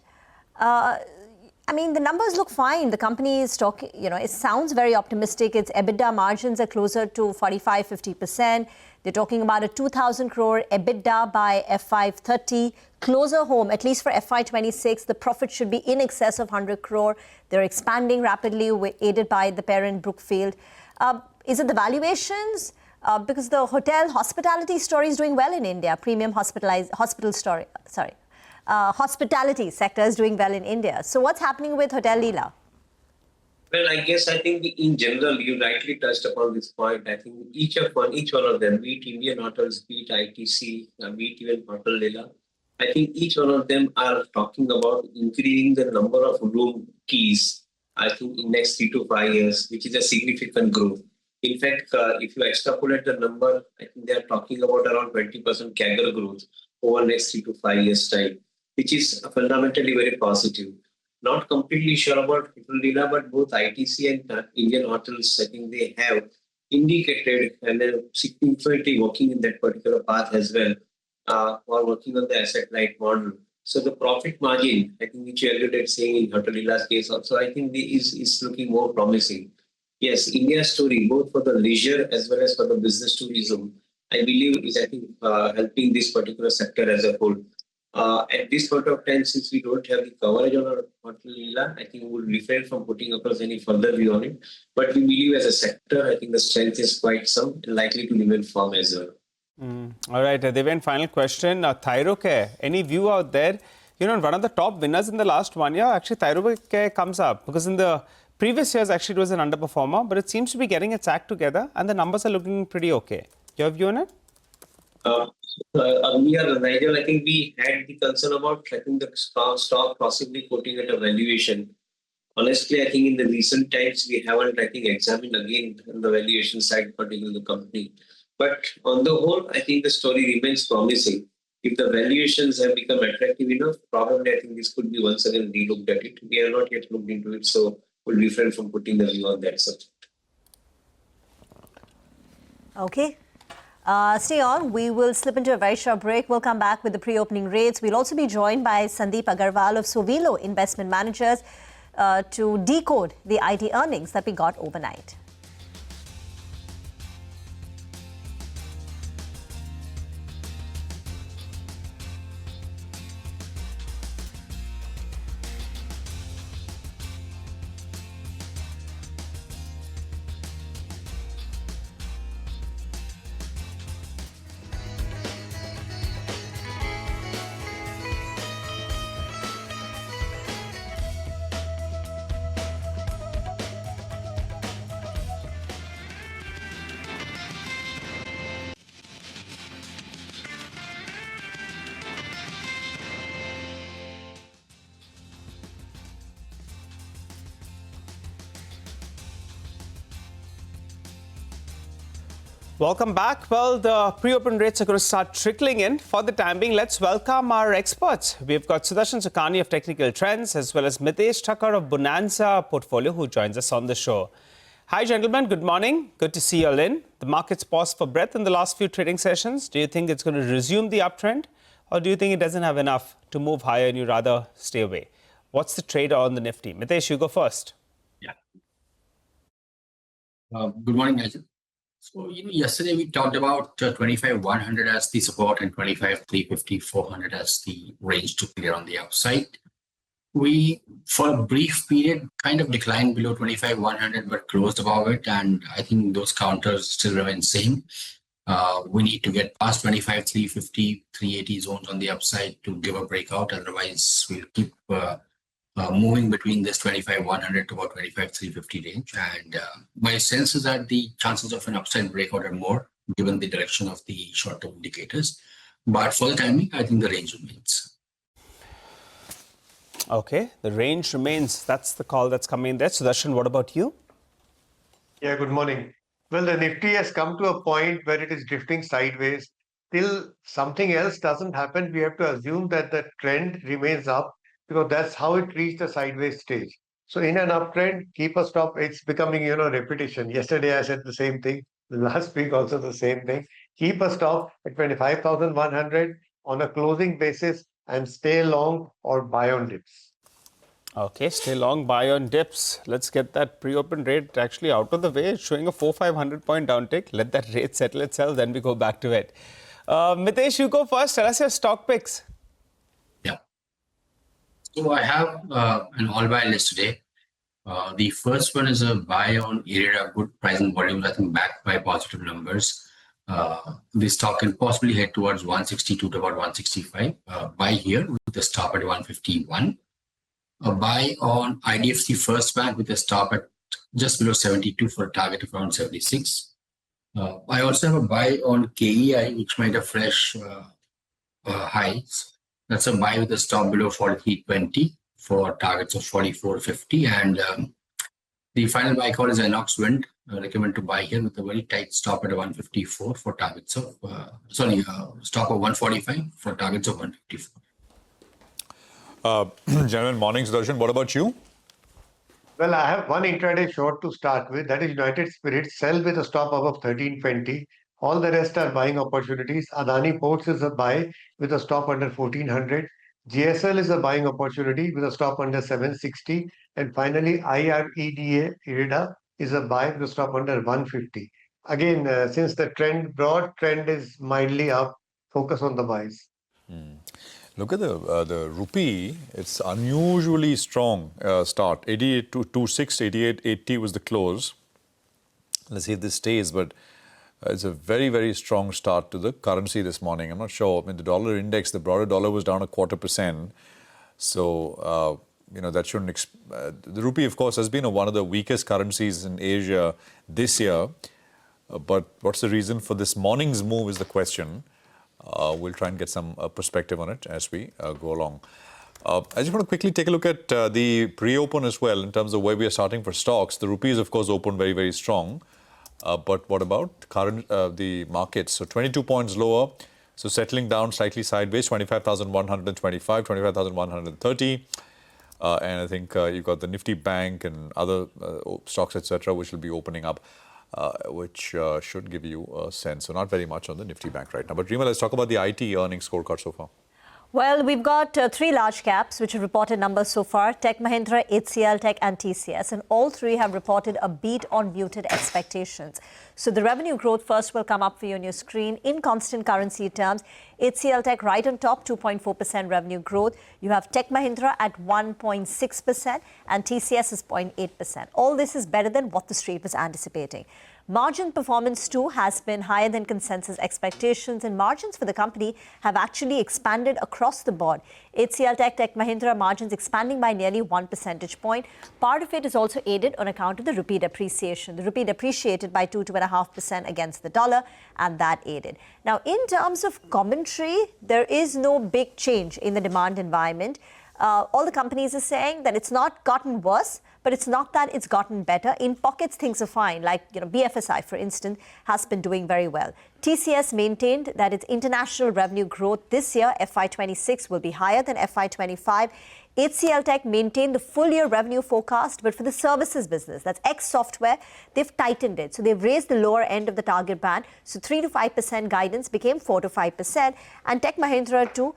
I mean, the numbers look fine. The company is talking, it sounds very optimistic. Its EBITDA margins are closer to 45-50%. They're talking about a 2,000 crore EBITDA by FY30. Closer home, at least for FY26, the profit should be in excess of 100 crore. They're expanding rapidly, aided by the parent Brookfield. Is it the valuations? Because the hospitality story is doing well in India. Premium hospitality sector is doing well in India. So what's happening with Hotel Leela? Well, I think in general, you rightly touched upon this point. I think each one of them, be it Indian hotels, be it ITC, be it even Hotel Leela, I think each one of them are talking about increasing the number of room keys, I think in next 3 to 5 years, which is a significant growth. In fact, if you extrapolate the number, I think they are talking about around 20% CAGR growth over next 3 to 5 years' time, which is fundamentally very positive. Not completely sure about Hotel Leela, but both ITC and Indian hotels, I think they have indicated and they're significantly working in that particular path as well, or working on the asset-light model. So the profit margin, I think, which you alluded saying in Hotel Leela's case also, I think is looking more promising. Yes, India's story, both for the leisure as well as for the business tourism, I believe is, helping this particular sector as a whole. At this point of time, since we don't have the coverage on our Hotel Leela, I think we'll refrain from putting across any further view on it. But we believe as a sector, I think the strength is quite some and likely to remain firm as well. All right, Devin, final question. Thyrocare, any view out there? One of the top winners in the last 1 year, actually Thyrocare comes up because in the previous years, actually it was an underperformer, but it seems to be getting its act together and the numbers are looking pretty okay. Your view on it? Earlier, Nigel, I think we had the concern about the stock possibly quoting at a valuation. Honestly, I think in the recent times, we haven't, examined again on the valuation side, particularly the company. But on the whole, I think the story remains promising. If the valuations have become attractive enough, probably I think this could be once again re-looked at it. We have not yet looked into it, so we'll refrain from putting the view on that subject. Okay. Stay on. We will slip into a very short break. We'll come back with the pre-opening rates. We'll also be joined by Sandeep Agarwal of Sovilo Investment Managers to decode the IT earnings that we got overnight. Welcome back. Well, the pre-open rates are going to start trickling in. For the time being, let's welcome our experts. We've got Sudarshan Sukhani of Technical Trends, as well as Mitesh Thakkar of Bonanza Portfolio, who joins us on the show. Hi, gentlemen. Good morning. Good to see you all in. The market's paused for breath in the last few trading sessions. Do you think it's going to resume the uptrend? Or do you think it doesn't have enough to move higher and you rather stay away? What's the trade on the Nifty? Mitesh, you go first. Yeah. Good morning, Nigel. So, yesterday we talked about 25,100 as the support and 25,350, 400 as the range to clear on the upside. We, for a brief period, kind of declined below 25,100 but closed above it. And I think those counters still remain same. We need to get past 25,350, 380 zones on the upside to give a breakout. Otherwise, we'll keep moving between this 25,100 to about 25,350 range. And my sense is that the chances of an upside breakout are more given the direction of the short-term indicators. But for the time being, I think the range remains. Okay, the range remains. That's the call that's coming there. Sudarshan, what about you? Yeah, good morning. Well, the Nifty has come to a point where it is drifting sideways. Till something else doesn't happen, we have to assume that the trend remains up because that's how it reached the sideways stage. So in an uptrend, keep a stop. It's becoming, repetition. Yesterday I said the same thing. Last week also the same thing. Keep a stop at 25,100 on a closing basis and stay long or buy on dips. Okay, stay long, buy on dips. Let's get that pre-open rate actually out of the way. It's showing a 400-500 point downtick. Let that rate settle itself, then we go back to it. Mitesh, you go first. Tell us your stock picks. Yeah. So I have an all-buy list today. The first one is a buy on area, good price and volume, I think backed by positive numbers. The stock can possibly head towards 162 to about 165. Buy here with the stop at 151. A buy on IDFC First Bank with a stop at just below 72 for a target of around 76. I also have a buy on KEI, which made a fresh highs. That's a buy with a stop below 43.20 for targets of 44.50. And the final buy call is Inox Wind. I recommend to buy here with a very tight stop at 154 for targets of, stop of 145 for targets of 154. Gentlemen, morning, Sudarshan. What about you? Well, I have one intraday short to start with. That is United Spirits. Sell with a stop above 1320. All the rest are buying opportunities. Adani Ports is a buy with a stop under 1400. GSL is a buying opportunity with a stop under 760. And finally, IREDA is a buy with a stop under 150. Again, since the broad trend is mildly up, focus on the buys. Look at the rupee. It's unusually strong start. 88.26, 88.80 was the close. Let's see if this stays, but it's a very, very strong start to the currency this morning. I'm not sure. I mean, the dollar index, the broader dollar was down 0.25%. So, that shouldn't... the rupee, of course, has been one of the weakest currencies in Asia this year. But what's the reason for this morning's move is the question. We'll try and get some perspective on it as we go along. I just want to quickly take a look at the pre-open as well in terms of where we are starting for stocks. The rupee is, of course, open very, very strong. But what about the markets? So 22 points lower. So settling down slightly sideways, 25,125, 25,130. And I think you've got the Nifty Bank and other stocks, etc., which will be opening up. Which should give you a sense. So not very much on the Nifty Bank right now. But Reema, let's talk about the IT earnings scorecard so far. Well, we've got three large caps which have reported numbers so far: Tech Mahindra, HCL Tech and TCS. And all three have reported a beat on muted expectations. So the revenue growth first will come up for you on your screen in constant currency terms. HCL Tech right on top, 2.4% revenue growth. You have Tech Mahindra at 1.6% and TCS is 0.8%. All this is better than what the street was anticipating. Margin performance too has been higher than consensus expectations, and margins for the company have actually expanded across the board. HCL Tech, Tech Mahindra margins expanding by nearly 1 percentage point. Part of it is also aided on account of the rupee depreciation. The rupee depreciated by 2.5% against the dollar, and that aided. Now, in terms of commentary, there is no big change in the demand environment. All the companies are saying that it's not gotten worse, but it's not that it's gotten better. In pockets, things are fine. Like, BFSI, for instance, has been doing very well. TCS maintained that its international revenue growth this year, FY26, will be higher than FY25. HCL Tech maintained the full-year revenue forecast, but for the services business, that's ex-software, they've tightened it. So they've raised the lower end of the target band. So 3 to 5% guidance became 4 to 5%. And Tech Mahindra too,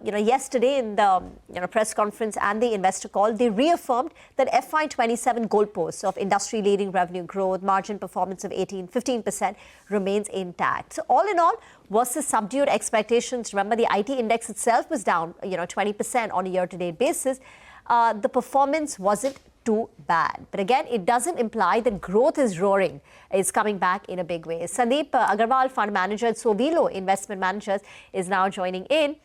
yesterday in the press conference and the investor call, they reaffirmed that FY27 goalposts of industry-leading revenue growth, margin performance of 15% remains intact. So all in all, versus subdued expectations, remember the IT index itself was down 20% on a year-to-date basis. The performance wasn't too bad. But again, it doesn't imply that growth is roaring, is coming back in a big way. Sandeep Agarwal, fund manager at Sovilo Investment Managers, is now joining in.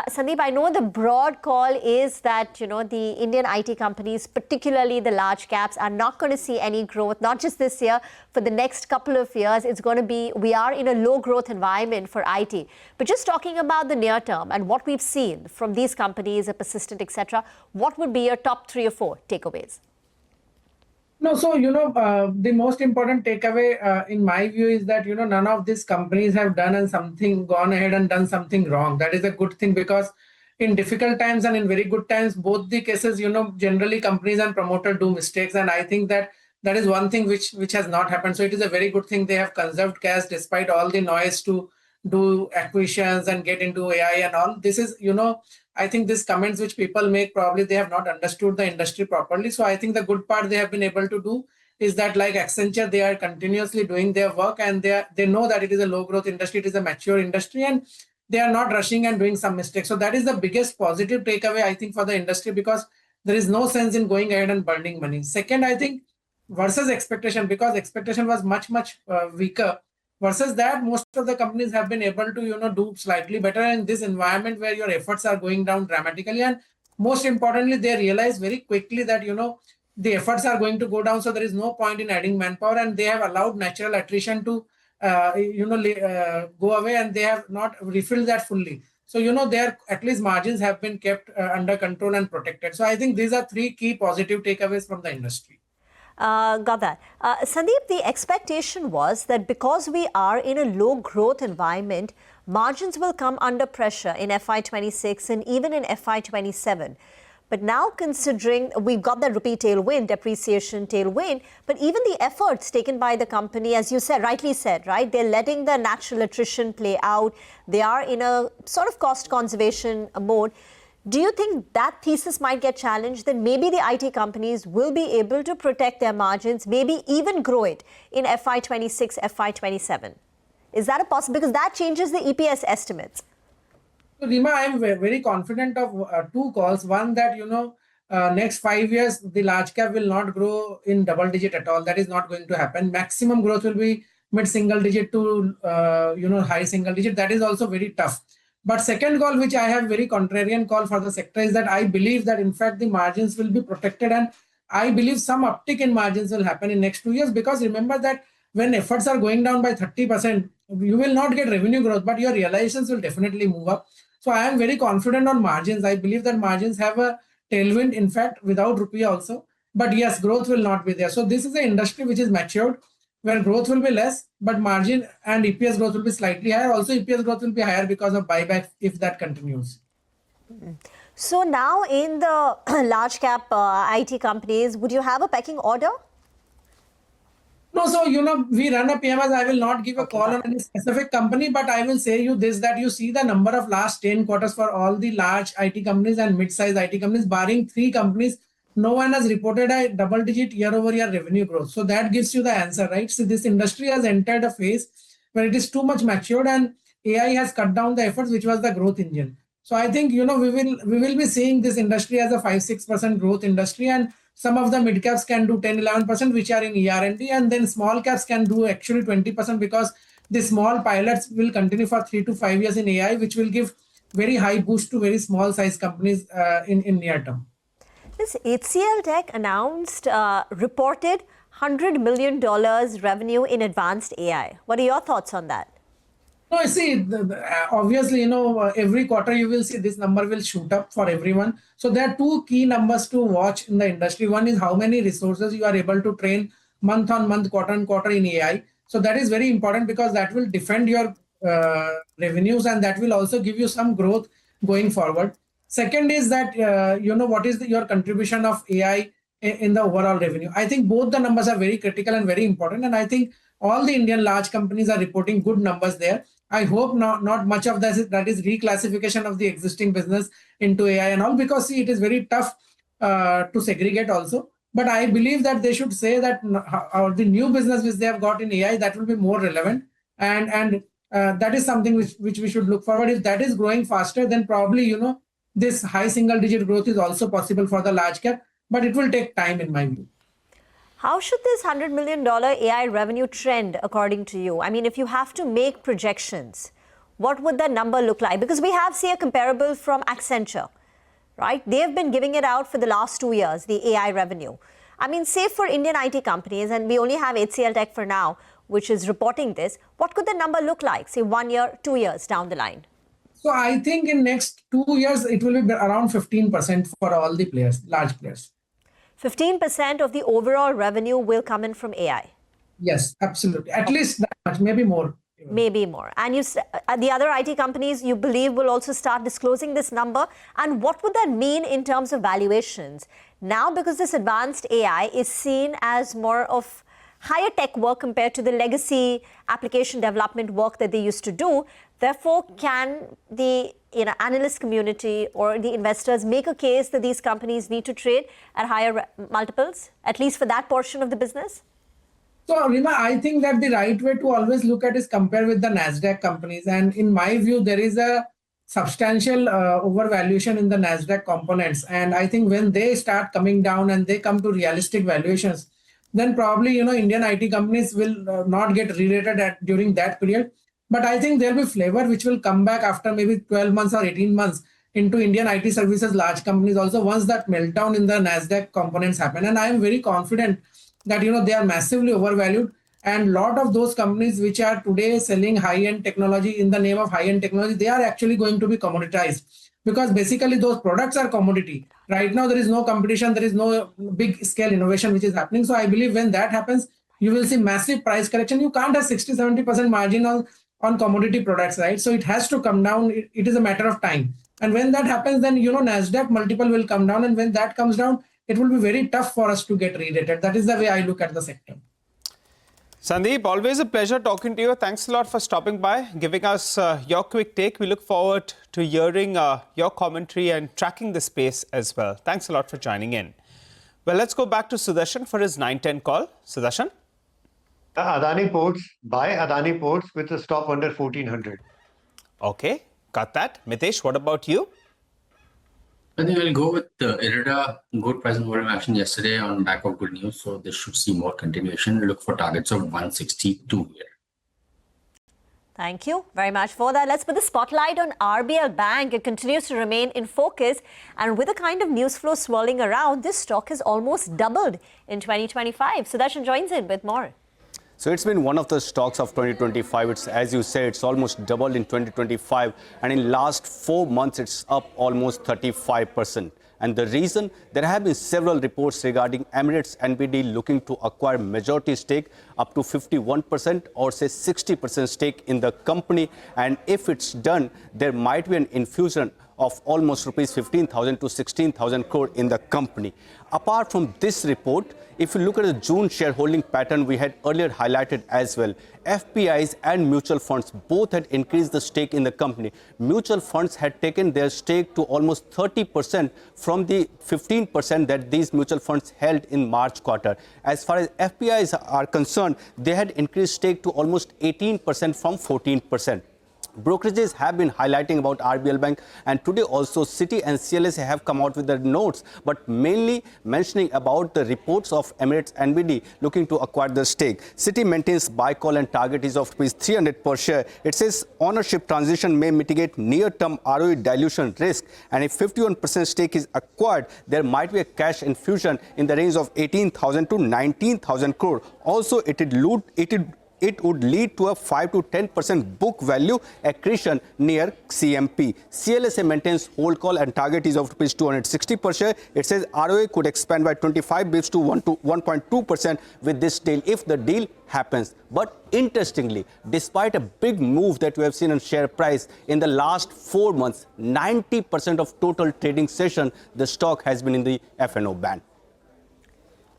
Sandeep, I know the broad call is that, the Indian IT companies, particularly the large caps, are not going to see any growth, not just this year, for the next couple of years. It's going to be, we are in a low growth environment for IT. But just talking about the near term and what we've seen from these companies, Persistent, etc., what would be your top 3 or 4 takeaways? No, so, the most important takeaway in my view is that, none of these companies have gone ahead and done something wrong. That is a good thing because in difficult times and in very good times, both the cases, generally companies and promoter do mistakes. And I think that is one thing which has not happened. So it is a very good thing they have conserved cash despite all the noise to do acquisitions and get into AI and all. This is, I think these comments which people make, probably they have not understood the industry properly. So I think the good part they have been able to do is that, like Accenture, they are continuously doing their work, and they know that it is a low growth industry, it is a mature industry, and they are not rushing and doing some mistakes. So that is the biggest positive takeaway, I think, for the industry, because there is no sense in going ahead and burning money. Second, I think versus expectation, because expectation was much weaker. Versus that, most of the companies have been able to do slightly better in this environment where your efforts are going down dramatically. And most importantly, they realize very quickly that the efforts are going to go down, so there is no point in adding manpower, and they have allowed natural attrition to go away, and they have not refilled that fully. So their at least margins have been kept under control and protected. So I think these are three key positive takeaways from the industry. Got that. Sandeep, the expectation was that because we are in a low growth environment, margins will come under pressure in FY26 and even in FY27. But now, considering we've got the rupee tailwind, depreciation tailwind, but even the efforts taken by the company, as you said, rightly said, right? They're letting the natural attrition play out. They are in a sort of cost conservation mode. Do you think that thesis might get challenged? Then maybe the IT companies will be able to protect their margins, maybe even grow it in FY26, FY27. Is that a possible? Because that changes the EPS estimates. So, Rima, I am very confident of two calls. One, that, next 5 years, the large cap will not grow in double digit at all. That is not going to happen. Maximum growth will be mid-single digit to, high single digit. That is also very tough. But second call, which I have very contrarian call for the sector, is that I believe that in fact the margins will be protected, and I believe some uptick in margins will happen in next 2 years, because remember that when efforts are going down by 30%, you will not get revenue growth, but your realizations will definitely move up. So I am very confident on margins. I believe that margins have a tailwind, in fact, without rupee also. But yes, growth will not be there. So this is an industry which is matured, where growth will be less, but margin and EPS growth will be slightly higher. Also, EPS growth will be higher because of buyback if that continues. So now in the large cap IT companies, would you have a pecking order? No, so, we run a PMS. I will not give a call on any specific company, but I will say you this, that you see the number of last 10 quarters for all the large IT companies and mid-sized IT companies, barring 3 companies, no one has reported a double-digit year-over-year revenue growth. So that gives you the answer, right? So this industry has entered a phase where it is too much matured, and AI has cut down the efforts, which was the growth engine. So I think, we will be seeing this industry as a 5-6% growth industry, and some of the mid caps can do 10-11%, which are in ER&D, and then small caps can do actually 20%, because the small pilots will continue for 3 to 5 years in AI, which will give very high boost to very small size companies in near term. This HCL Tech announced, reported $100 million revenue in advanced AI. What are your thoughts on that? No, I see, obviously, every quarter you will see this number will shoot up for everyone. So there are 2 key numbers to watch in the industry. One is how many resources you are able to train month on month, quarter on quarter in AI. So that is very important, because that will defend your revenues, and that will also give you some growth going forward. Second is that, what is your contribution of AI in the overall revenue. I think both the numbers are very critical and very important. And I think all the Indian large companies are reporting good numbers there. I hope not much of that is reclassification of the existing business into AI and all, because see, it is very tough to segregate also. But I believe that they should say that the new business which they have got in AI, that will be more relevant. And that is something which we should look forward. If that is growing faster, then probably, this high single digit growth is also possible for the large cap, but it will take time in my view. How should this $100 million AI revenue trend according to you? I mean, if you have to make projections, what would that number look like? Because we have, say, a comparable from Accenture, right? They've been giving it out for the last 2 years, the AI revenue. I mean, say for Indian IT companies, and we only have HCL Tech for now, which is reporting this, what could the number look like, say 1 year, 2 years down the line? So I think in next 2 years, it will be around 15% for all the players, large players. 15% of the overall revenue will come in from AI. Yes, absolutely. At least that much, maybe more. Maybe more. And the other IT companies you believe will also start disclosing this number. And what would that mean in terms of valuations? Now, because this advanced AI is seen as more of higher tech work compared to the legacy application development work that they used to do, therefore, can the analyst community or the investors make a case that these companies need to trade at higher multiples, at least for that portion of the business? So, Rima, I think that the right way to always look at is compare with the NASDAQ companies. And in my view, there is a substantial overvaluation in the NASDAQ components. And I think when they start coming down and they come to realistic valuations, then probably, Indian IT companies will not get re-rated during that period. But I think there'll be flavor which will come back after maybe 12 months or 18 months into Indian IT services, large companies also, once that meltdown in the NASDAQ components happen. And I am very confident that, they are massively overvalued. And a lot of those companies which are today selling high-end technology in the name of high-end technology, they are actually going to be commoditized. Because basically those products are commodity. Right now, there is no competition. There is no big scale innovation which is happening. So I believe when that happens, you will see massive price correction. You can't have 60-70% margin on commodity products, right? So it has to come down. It is a matter of time. And when that happens, then, NASDAQ multiple will come down. And when that comes down, it will be very tough for us to get re-rated. That is the way I look at the sector. Sandeep, always a pleasure talking to you. Thanks a lot for stopping by, giving us your quick take. We look forward to hearing your commentary and tracking the space as well. Thanks a lot for joining in. Well, let's go back to Sudarshan for his 9:10 call. Sudarshan? Adani Ports, buy Adani Ports with a stop under 1400. Okay, got that. Mitesh, what about you? I think I'll go with the IRIDA. Good price and volume action yesterday on back of good news. So this should see more continuation. Look for targets of 162 here. Thank you very much for that. Let's put the spotlight on RBL Bank. It continues to remain in focus. And with the kind of news flow swirling around, this stock has almost doubled in 2025. Sudarshan joins in with more. So it's been one of the stocks of 2025. It's, as you say, it's almost doubled in 2025. And in last 4 months, it's up almost 35%. And the reason, there have been several reports regarding Emirates NBD looking to acquire majority stake up to 51% or say 60% stake in the company. And if it's done, there might be an infusion of almost rupees 15,000 to 16,000 crore in the company. Apart from this report, if you look at the June shareholding pattern we had earlier highlighted as well, FPIs and mutual funds both had increased the stake in the company. Mutual funds had taken their stake to almost 30% from the 15% that these mutual funds held in March quarter. As far as FPIs are concerned, they had increased stake to almost 18% from 14%. Brokerages have been highlighting about RBL Bank, and today also Citi and CLSA have come out with their notes, but mainly mentioning about the reports of Emirates NBD looking to acquire the stake. Citi maintains buy call and target is of ₹300 per share. It says ownership transition may mitigate near-term ROE dilution risk, and if 51% stake is acquired, there might be a cash infusion in the range of 18,000 to 19,000 crore. Also, it would lead to a 5 to 10% book value accretion near CMP. CLSA maintains hold call and target is of ₹260 per share. It says ROA could expand by 25 bips to 1.2% with this deal if the deal happens. But interestingly, despite a big move that we have seen in share price in the last 4 months, 90% of total trading session, the stock has been in the F&O band.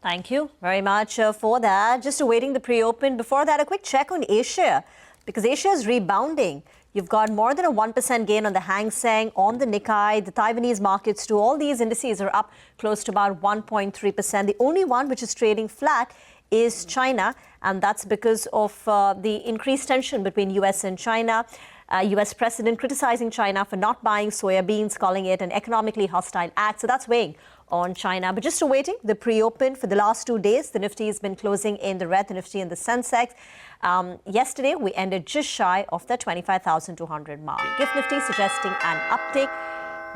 Thank you very much for that. Just awaiting the pre-open. Before that, a quick check on Asia, because Asia is rebounding. You've got more than a 1% gain on the Hang Seng, on the Nikkei, the Taiwanese markets too. All these indices are up close to about 1.3%. The only one which is trading flat is China, and that's because of the increased tension between US and China. US president criticizing China for not buying soya beans, calling it an economically hostile act. So that's weighing on China. But just awaiting the pre-open for the last 2 days. The Nifty has been closing in the red, the Nifty and the sensex. Yesterday, we ended just shy of the 25,200 mark. GIFT Nifty suggesting an uptick.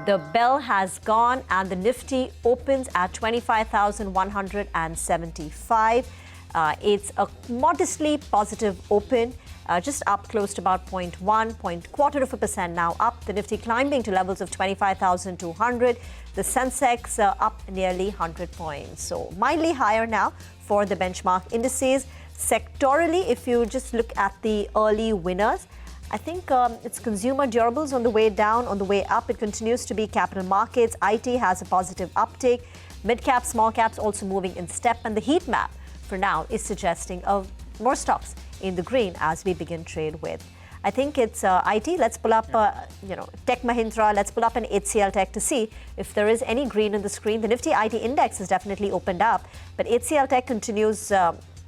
The bell has gone and the Nifty opens at 25,175. It's a modestly positive open, just up close to about 0.1% now up. The Nifty climbing to levels of 25,200. The sensex up nearly 100 points. So mildly higher now for the benchmark indices. Sectorally, if you just look at the early winners, I think it's consumer durables on the way down. On the way up, it continues to be capital markets. IT has a positive uptake. Mid-cap, small caps also moving in step. And the heat map for now is suggesting of more stocks in the green as we begin trade with. I think it's IT. Let's pull up, Tech Mahindra. Let's pull up an HCL Tech to see if there is any green in the screen. The Nifty IT index has definitely opened up, but HCL Tech continues,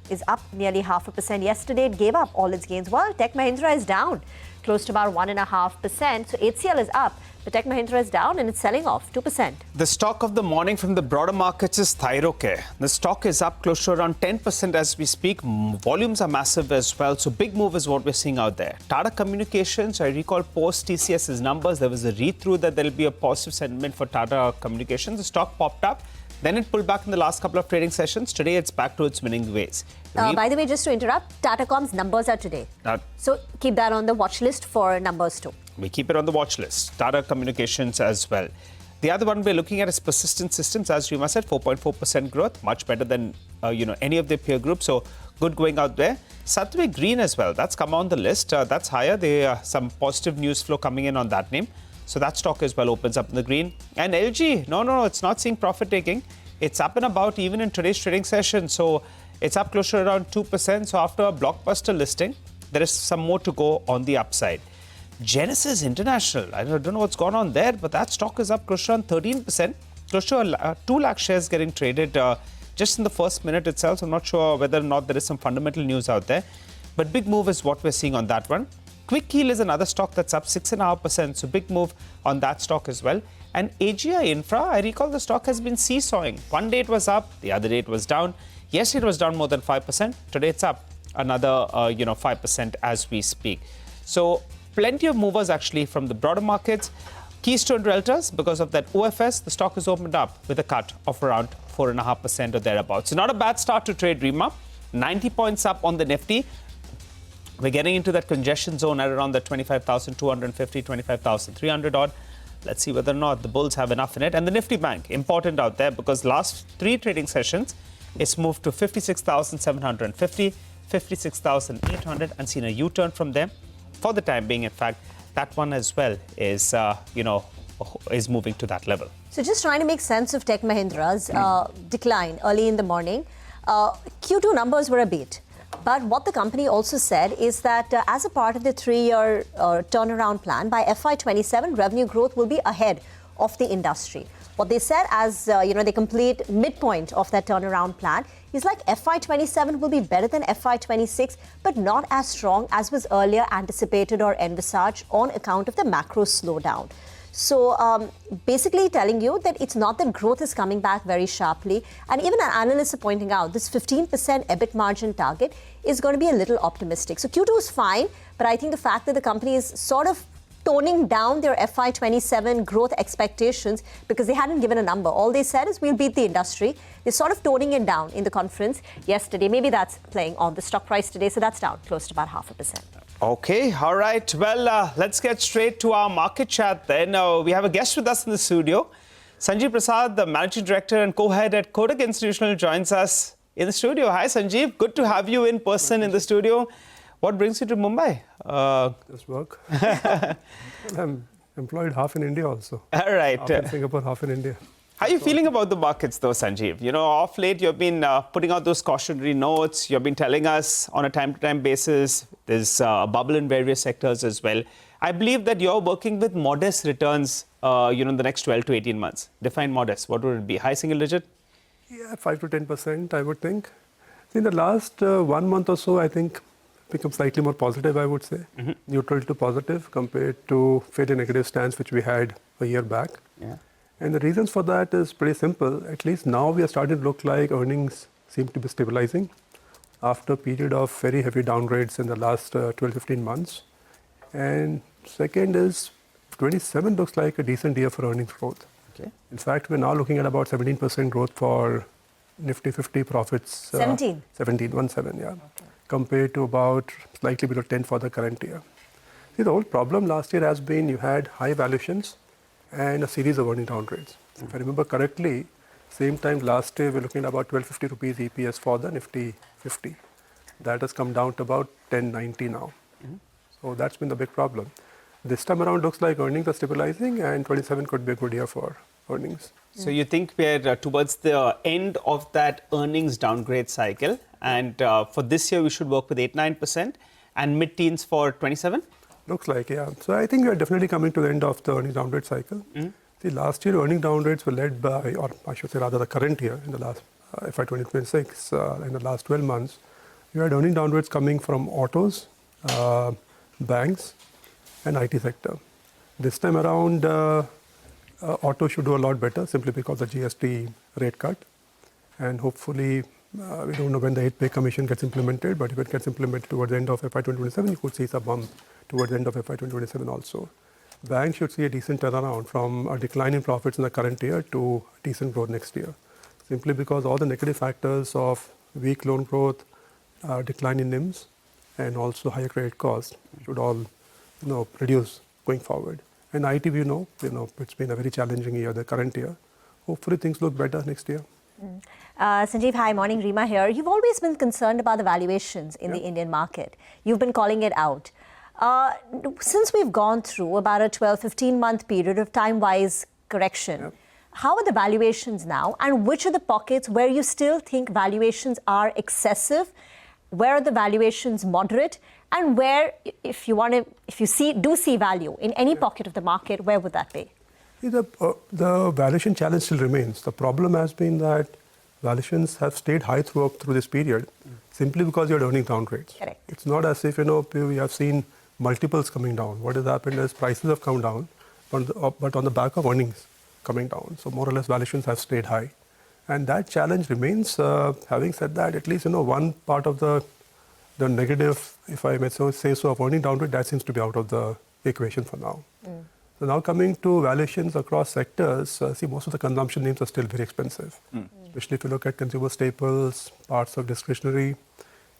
is up nearly 0.5%. Yesterday, it gave up all its gains. Well, Tech Mahindra is down close to about 1.5%. So HCL is up. The Tech Mahindra is down and it's selling off 2%. The stock of the morning from the broader markets is Thyrocare. The stock is up close to around 10% as we speak. Volumes are massive as well. So big move is what we're seeing out there. Tata Communications, I recall post TCS's numbers, there was a read-through that there'll be a positive sentiment for Tata Communications. The stock popped up. Then it pulled back in the last couple of trading sessions. Today, it's back to its winning ways. By the way, just to interrupt, Tatacom's numbers are today. So keep that on the watch list for numbers too. We keep it on the watch list. Tata Communications as well. The other one we're looking at is Persistent Systems. As Rima said, 4.4% growth, much better than any of their peer groups. So good going out there. Satwik Green as well. That's come on the list. That's higher. There are some positive news flow coming in on that name. So that stock as well opens up in the green. And LG, no, it's not seeing profit taking. It's up and about even in today's trading session. So it's up close to around 2%. So after a blockbuster listing, there is some more to go on the upside. Genesis International, I don't know what's gone on there, but that stock is up close to around 13%. Close to 2 lakh shares getting traded just in the first minute itself. So I'm not sure whether or not there is some fundamental news out there. But big move is what we're seeing on that one. Quick Heal is another stock that's up 6.5%. So big move on that stock as well. And AGI Infra, I recall the stock has been seesawing. One day it was up, the other day it was down. Yesterday it was down more than 5%. Today it's up another 5% as we speak. So plenty of movers actually from the broader markets. Keystone Realtors, because of that OFS, the stock has opened up with a cut of around 4.5% or thereabouts. So not a bad start to trade, Rima. 90 points up on the Nifty. We're getting into that congestion zone at around the 25,250, 25,300 odd. Let's see whether or not the bulls have enough in it. And the Nifty Bank, important out there because last 3 trading sessions, it's moved to 56,750, 56,800 and seen a U-turn from there. For the time being, in fact, that one as well is, is moving to that level. So just trying to make sense of Tech Mahindra's decline early in the morning. Q2 numbers were a beat. But what the company also said is that as a part of the 3-year turnaround plan, by FY27, revenue growth will be ahead of the industry. What they said as they complete midpoint of that turnaround plan is like FY27 will be better than FY26, but not as strong as was earlier anticipated or envisaged on account of the macro slowdown. So basically telling you that it's not that growth is coming back very sharply. And even an analyst are pointing out this 15% EBIT margin target is going to be a little optimistic. So Q2 is fine, but I think the fact that the company is sort of toning down their FY27 growth expectations because they hadn't given a number. All they said is we'll beat the industry. They're sort of toning it down in the conference yesterday. Maybe that's playing on the stock price today. So that's down close to about 0.5%. Okay, all right. Well, let's get straight to our market chat then. We have a guest with us in the studio. Sanjeev Prasad, the Managing Director and Co-Head at Kotak Institutional, joins us in the studio. Hi, Sanjeev. Good to have you in person in the studio. What brings you to Mumbai? Just work. I'm employed half in India also. All right. Half in Singapore, half in India. How are you feeling about the markets though, Sanjeev? Off late, you've been putting out those cautionary notes. You've been telling us on a time-to-time basis, there's a bubble in various sectors as well. I believe that you're working with modest returns, in the next 12 to 18 months. Define modest. What would it be? High single digit? Yeah, 5 to 10%, I would think. In the last 1 month or so, I think become slightly more positive, I would say. Neutral to positive compared to fairly negative stance, which we had a year back. Yeah. And the reasons for that is pretty simple. At least now we are starting to look like earnings seem to be stabilizing after a period of very heavy downgrades in the last 12-15 months. And second is 27 looks like a decent year for earnings growth. Okay. In fact, we're now looking at about 17% growth for Nifty 50 profits. 17. 17, yeah. Compared to about slightly below 10 for the current year. See, the whole problem last year has been you had high valuations and a series of earning downgrades. If I remember correctly, same time last year, we're looking at about 1250 rupees EPS for the Nifty 50. That has come down to about 1090 now. So that's been the big problem. This time around, looks like earnings are stabilizing, and 27 could be a good year for earnings. So you think we're towards the end of that earnings downgrade cycle, and for this year we should work with 8-9% and mid-teens for 27? Looks like, yeah. So I think we are definitely coming to the end of the earnings downgrade cycle. See, last year earning downgrades were led by, or I should say rather the current year, in the last FY 2026, in the last 12 months, you had earning downgrades coming from autos, banks, and IT sector. This time around, auto should do a lot better simply because of the GST rate cut. And hopefully, we don't know when the 8-pay commission gets implemented, but if it gets implemented towards the end of FY 2027, you could see some bump towards the end of FY 2027 also. Banks should see a decent turnaround from a decline in profits in the current year to decent growth next year, simply because all the negative factors of weak loan growth, decline in NIMs, and also higher credit costs should all reduce going forward. And IT, it's been a very challenging year, the current year. Hopefully things look better next year. Sanjeev, hi, morning. Rima here. You've always been concerned about the valuations in the Indian market. You've been calling it out. Since we've gone through about a 12-15 month period of time-wise correction, how are the valuations now, and which are the pockets where you still think valuations are excessive? Where are the valuations moderate? And where, if you do see value in any pocket of the market, where would that be? The valuation challenge still remains. The problem has been that valuations have stayed high through this period simply because you're earning downgrades. Correct. It's not as if we have seen multiples coming down. What has happened is prices have come down, but on the back of earnings coming down. So more or less valuations have stayed high. And that challenge remains. Having said that, at least one part of the negative, if I may say so, of earning downgrade, that seems to be out of the equation for now. So now coming to valuations across sectors, see, most of the consumption names are still very expensive, especially if you look at consumer staples, parts of discretionary.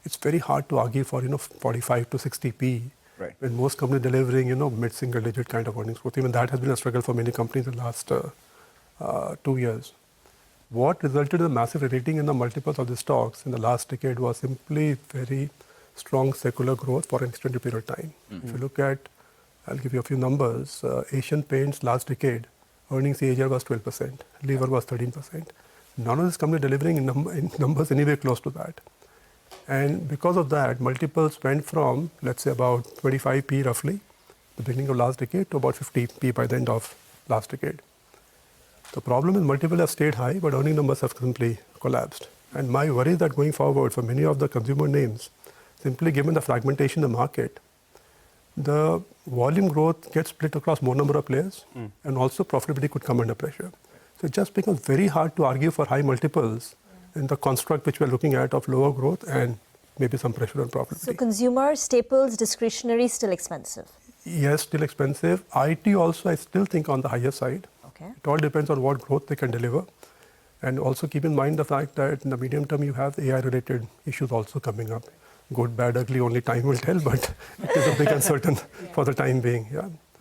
It's very hard to argue for 45 to 60 P. Right. When most companies delivering mid-single digit kind of earnings growth. Even that has been a struggle for many companies in the last 2 years. What resulted in a massive rating in the multiples of the stocks in the last decade was simply very strong secular growth for an extended period of time. If you look at, I'll give you a few numbers. Asian Paints last decade, earnings CAGR was 12%, Lever was 13%. None of this company delivering in numbers anywhere close to that. And because of that, multiples went from, let's say, about 25 P roughly, the beginning of last decade, to about 50 P by the end of last decade. The problem is multiples have stayed high, but earning numbers have simply collapsed. And my worry is that going forward for many of the consumer names, simply given the fragmentation in the market, the volume growth gets split across more number of players, and also profitability could come under pressure. So it just becomes very hard to argue for high multiples in the construct which we're looking at of lower growth and maybe some pressure on profitability. So consumer staples, discretionary, still expensive? Yes, still expensive. IT also, I still think, on the higher side. Okay. It all depends on what growth they can deliver. And also keep in mind the fact that in the medium term, you have AI-related issues also coming up. Good, bad, ugly, only time will tell, but it is a big uncertain for the time being.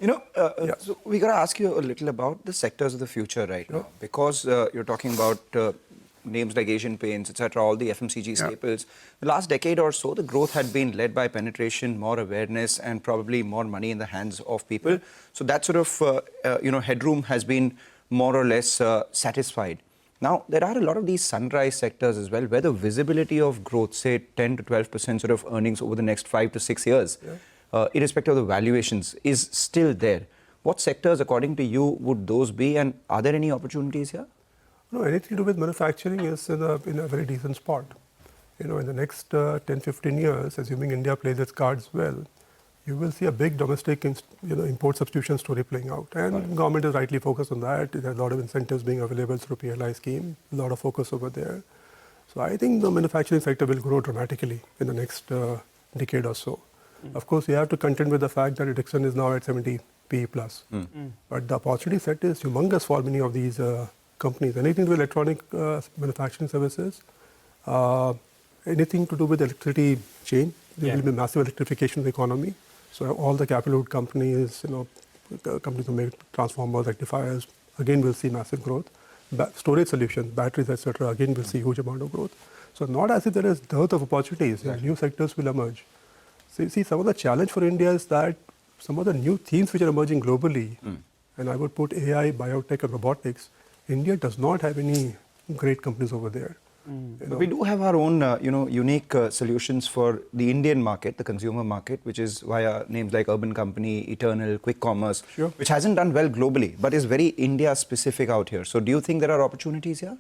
So we got to ask you a little about the sectors of the future right now, because you're talking about names like Asian Paints, etc., all the FMCG staples. The last decade or so, the growth had been led by penetration, more awareness, and probably more money in the hands of people. So that sort of headroom has been more or less satisfied. Now, there are a lot of these sunrise sectors as well, where the visibility of growth, say 10 to 12% sort of earnings over the next 5 to 6 years, irrespective of the valuations, is still there. What sectors, according to you, would those be, and are there any opportunities here? No, anything to do with manufacturing is in a very decent spot. In the next 10, 15 years, assuming India plays its cards well, you will see a big domestic import substitution story playing out. And government is rightly focused on that. There's a lot of incentives being available through PLI scheme, a lot of focus over there. So I think the manufacturing sector will grow dramatically in the next decade or so. Of course, you have to contend with the fact that Dixon is now at 70 PE plus. But the opportunity set is humongous for many of these companies, anything to do with electronic manufacturing services, anything to do with electricity chain. There will be massive electrification of the economy. So all the capital good companies, companies who make transformers, rectifiers, again will see massive growth. Storage solutions, batteries, etc., again will see huge amount of growth. So not as if there is dearth of opportunities. New sectors will emerge. So you see, some of the challenge for India is that some of the new themes which are emerging globally, and I would put AI, biotech, and robotics, India does not have any great companies over there. But we do have our own, unique solutions for the Indian market, the consumer market, which is via names like Urban Company, Eternal, Quick Commerce, which hasn't done well globally, but is very India-specific out here. So do you think there are opportunities here?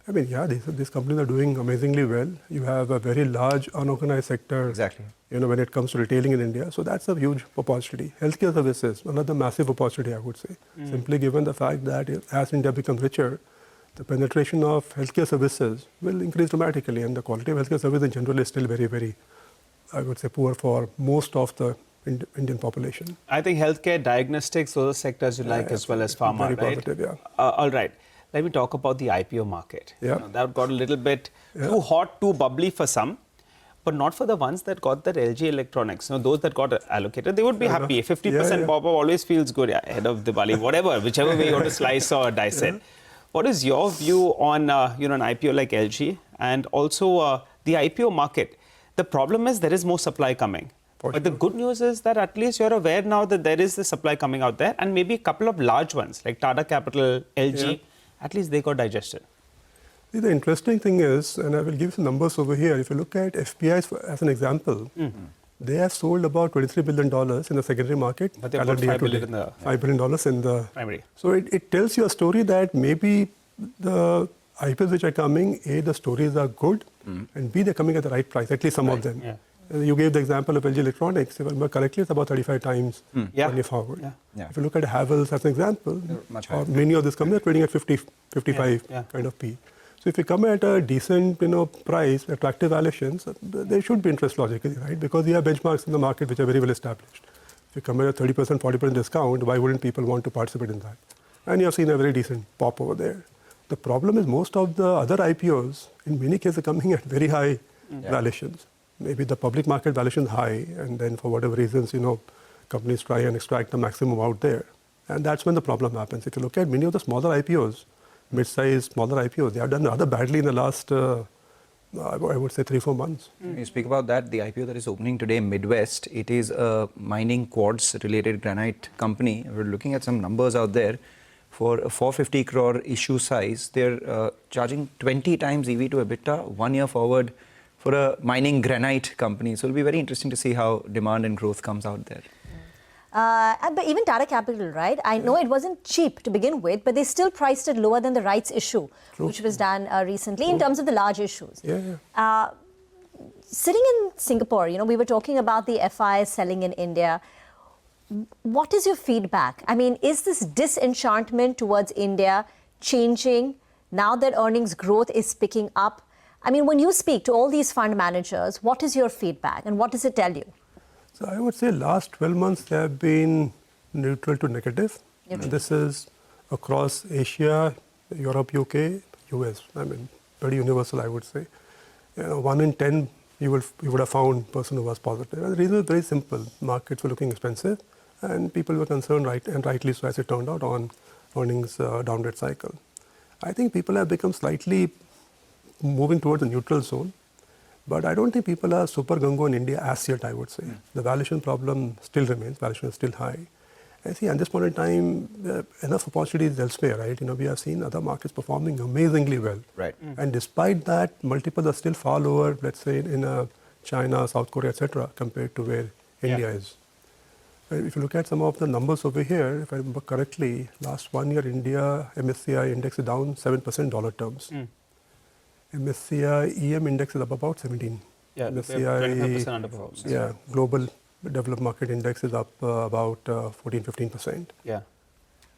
I mean, yeah, these companies are doing amazingly well. You have a very large unorganized sector. Exactly. When it comes to retailing in India. So that's a huge opportunity. Healthcare services, another massive opportunity, I would say. Simply given the fact that as India becomes richer, the penetration of healthcare services will increase dramatically, and the quality of healthcare service in general is still very, very, I would say, poor for most of the Indian population. I think healthcare, diagnostics, those are sectors you like as well as pharma, very right? positive, yeah. All right. Let me talk about the IPO market. Yeah. That got a little bit too hot, too bubbly for some, but not for the ones that got that LG Electronics. Those that got allocated, they would be happy. 50% pop-up always feels good ahead of Diwali, whatever, whichever way you want to slice or dice it. What is your view on an IPO like LG and also the IPO market? The problem is there is more supply coming. But the good news is that at least you're aware now that there is the supply coming out there, and maybe a couple of large ones like Tata Capital, LG, at least they got digested. See, the interesting thing is, and I will give some numbers over here, if you look at FPIs as an example, they have sold about $23 billion in the secondary market. But they've got $5 billion in the $5 billion in the primary. So it tells you a story that maybe the IPOs which are coming, A, the stories are good, and B, they're coming at the right price, at least some of them. You gave the example of LG Electronics. If I remember correctly, it's about 35 times money forward. If you look at Havells as an example, many of these companies are trading at 50, 55 kind of P. So if you come at a decent price, attractive valuations, there should be interest logically, right? Because you have benchmarks in the market which are very well established. If you come at a 30%, 40% discount, why wouldn't people want to participate in that? And you have seen a very decent pop over there. The problem is most of the other IPOs, in many cases, are coming at very high valuations. Maybe the public market valuation is high, and then for whatever reasons, companies try and extract the maximum out there. And that's when the problem happens. If you look at many of the smaller IPOs, mid-sized, smaller IPOs, they have done rather badly in the last, I would say, 3-4 months. You speak about that, the IPO that is opening today, Midwest, it is a mining quartz-related granite company. We're looking at some numbers out there. For a 450 crore issue size, they're charging 20 times EV to EBITDA 1 year forward for a mining granite company. So it'll be very interesting to see how demand and growth comes out there. But even Tata Capital, right? I know it wasn't cheap to begin with, but they still priced it lower than the rights issue, which was done recently in terms of the large issues. Sitting in Singapore, we were talking about the FIs selling in India. What is your feedback? I mean, is this disenchantment towards India changing now that earnings growth is picking up? I mean, when you speak to all these fund managers, what is your feedback and what does it tell you? So I would say last 12 months they have been neutral to negative. This is across Asia, Europe, UK, US. I mean, pretty universal, I would say. 1 in 10, you would have found person who was positive. And the reason is very simple. Markets were looking expensive, and people were concerned, rightly so, as it turned out, on earnings downward cycle. I think people have become slightly moving towards the neutral zone. But I don't think people are super gung-ho in India as yet, I would say. The valuation problem still remains. Valuation is still high. I see at this point in time, enough opportunities elsewhere, right? We have seen other markets performing amazingly well. Right. And despite that, multiples are still far lower, let's say, in China, South Korea, etc., compared to where India is. If you look at some of the numbers over here, if I remember correctly, last 1 year, India MSCI index is down 7% dollar terms. MSCI EM index is up about 17. Yeah, MSCI 25% underperforms. Yeah, global developed market index is up about 14-15%. Yeah.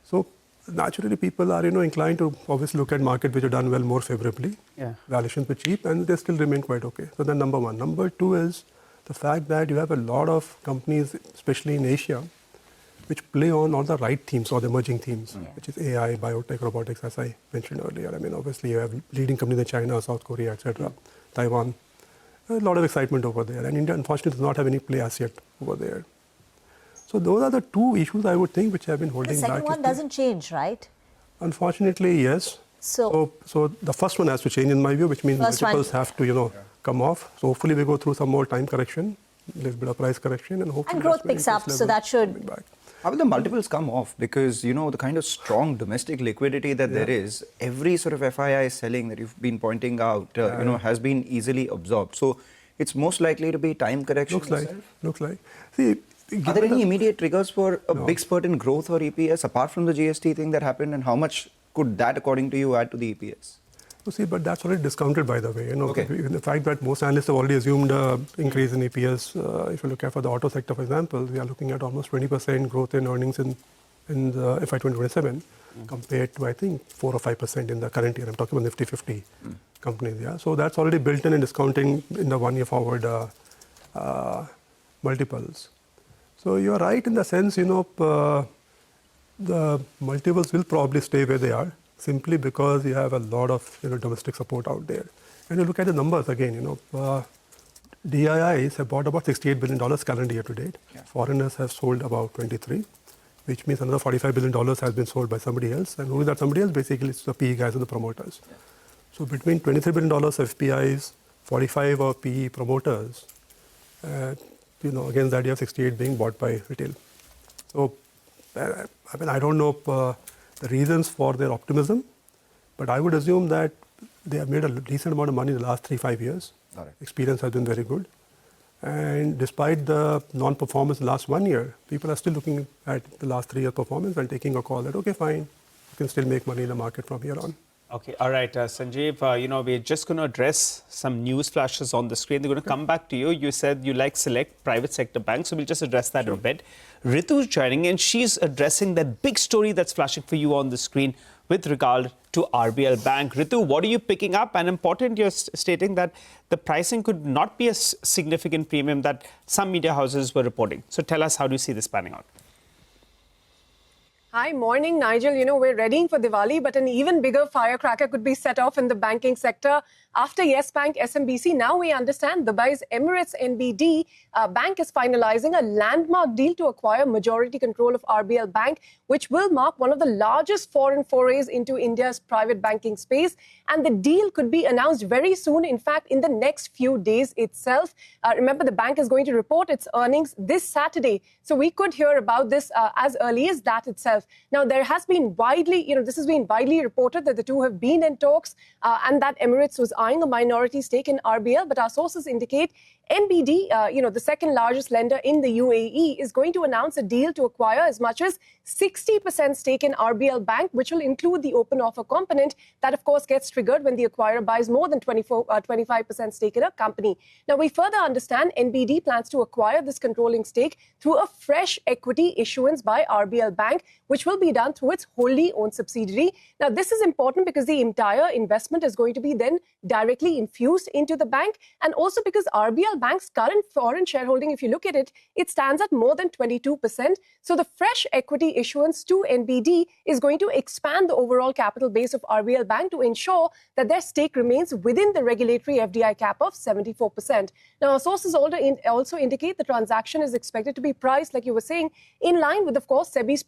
So naturally, people are inclined to obviously look at market which have done well more favorably. Yeah. Valuations were cheap, and they still remain quite okay. So that's number one. Number two is the fact that you have a lot of companies, especially in Asia, which play on all the right themes or the emerging themes, which is AI, biotech, robotics, as I mentioned earlier. I mean, obviously, you have leading companies in China, South Korea, etc., Taiwan. A lot of excitement over there. And India, unfortunately, does not have any play as yet over there. So those are the two issues, I would think, which have been holding The back. second one doesn't change, right? Unfortunately, yes. So the first one has to change, in my view, which means multiples have to, come off. So hopefully we go through some more time correction, a little bit of price correction, and hopefully... And growth picks up, so that should... How will the multiples come off? Because, the kind of strong domestic liquidity that there is, every sort of FII selling that you've been pointing out, has been easily absorbed. So it's most likely to be time correction. Looks like. See, are there any immediate triggers for a big spurt in growth or EPS apart from the GST thing that happened, and how much could that, according to you, add to the EPS? See, but that's already discounted, by the way. The fact that most analysts have already assumed increase in EPS. If you look at for the auto sector, for example, we are looking at almost 20% growth in earnings in the FY 2027 compared to, I think, 4 or 5% in the current year. I'm talking about Nifty 50 companies. Yeah, so that's already built in and discounting in the 1 year forward multiples. So you're right in the sense, the multiples will probably stay where they are, simply because you have a lot of domestic support out there. And you look at the numbers again, DIIs have bought about $68 billion calendar year to date. Yeah. Foreigners have sold about 23, which means another $45 billion has been sold by somebody else. And who is that somebody else? Basically, it's the PE guys and the promoters. Yeah. So between $23 billion of FPIs, 45 of PE promoters, against that you have 68 being bought by retail. So, I don't know the reasons for their optimism, but I would assume that they have made a decent amount of money in the last 3-5 years. Experience has been very good. And despite the non-performance in the last 1 year, people are still looking at the last 3 year performance and taking a call that, okay, fine, you can still make money in the market from here on. Okay, all right, Sanjeev, we're just going to address some news flashes on the screen. They're going to come back to you. You said you like select private sector banks, so we'll just address that in a bit. Ritu's joining in. She's addressing that big story that's flashing for you on the screen with regard to RBL Bank. Ritu, what are you picking up? And important, you're stating that the pricing could not be a significant premium that some media houses were reporting. So tell us, how do you see this panning out? Hi, morning, Nigel. We're readying for Diwali, but an even bigger firecracker could be set off in the banking sector. After Yes Bank, SMBC, now we understand Dubai's Emirates NBD bank is finalizing a landmark deal to acquire majority control of RBL Bank, which will mark one of the largest foreign forays into India's private banking space. And the deal could be announced very soon, in fact, in the next few days itself. Remember, the bank is going to report its earnings this Saturday. So we could hear about this as early as that itself. Now, there has been this has been widely reported that the two have been in talks and that Emirates was eyeing a minority stake in RBL. But our sources indicate NBD, the second largest lender in the UAE, is going to announce a deal to acquire as much as 60% stake in RBL Bank, which will include the open offer component that, of course, gets triggered when the acquirer buys more than 25% stake in a company. Now, we further understand NBD plans to acquire this controlling stake through a fresh equity issuance by RBL Bank, which will be done through its wholly owned subsidiary. Now, this is important because the entire investment is going to be then directly infused into the bank, and also because RBL Bank's current foreign shareholding, if you look at it, it stands at more than 22%. So the fresh equity issuance to NBD is going to expand the overall capital base of RBL Bank to ensure that their stake remains within the regulatory FDI cap of 74%. Now, our sources also indicate the transaction is expected to be priced, like you were saying, in line with, of course, SEBI's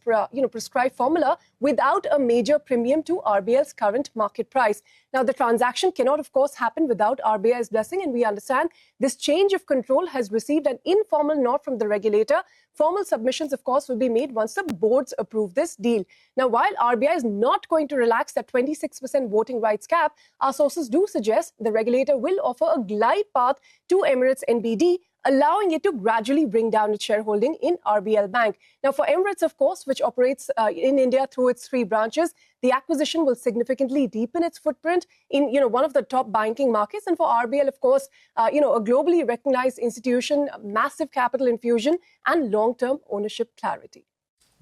prescribed formula without a major premium to RBL's current market price. Now, the transaction cannot, of course, happen without RBI's blessing, and we understand this change of control has received an informal nod from the regulator. Formal submissions, of course, will be made once the boards approve this deal. Now, while RBI is not going to relax that 26% voting rights cap, our sources do suggest the regulator will offer a glide path to Emirates NBD, allowing it to gradually bring down its shareholding in RBL Bank. Now, for Emirates, of course, which operates in India through its 3 branches, the acquisition will significantly deepen its footprint in, one of the top banking markets. And for RBL, of course, a globally recognized institution, massive capital infusion, and long-term ownership clarity.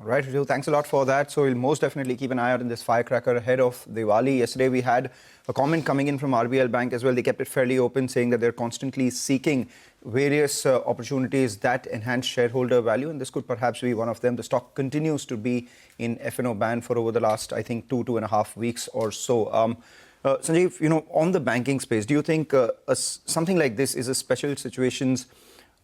All right, Riju, thanks a lot for that. So we'll most definitely keep an eye out on this firecracker ahead of Diwali. Yesterday we had a comment coming in from RBL Bank as well. They kept it fairly open, saying that they're constantly seeking various opportunities that enhance shareholder value, and this could perhaps be one of them. The stock continues to be in F&O ban for over the last, I think, 2.5 weeks or so. Sanjeev, on the banking space, do you think something like this is a special situations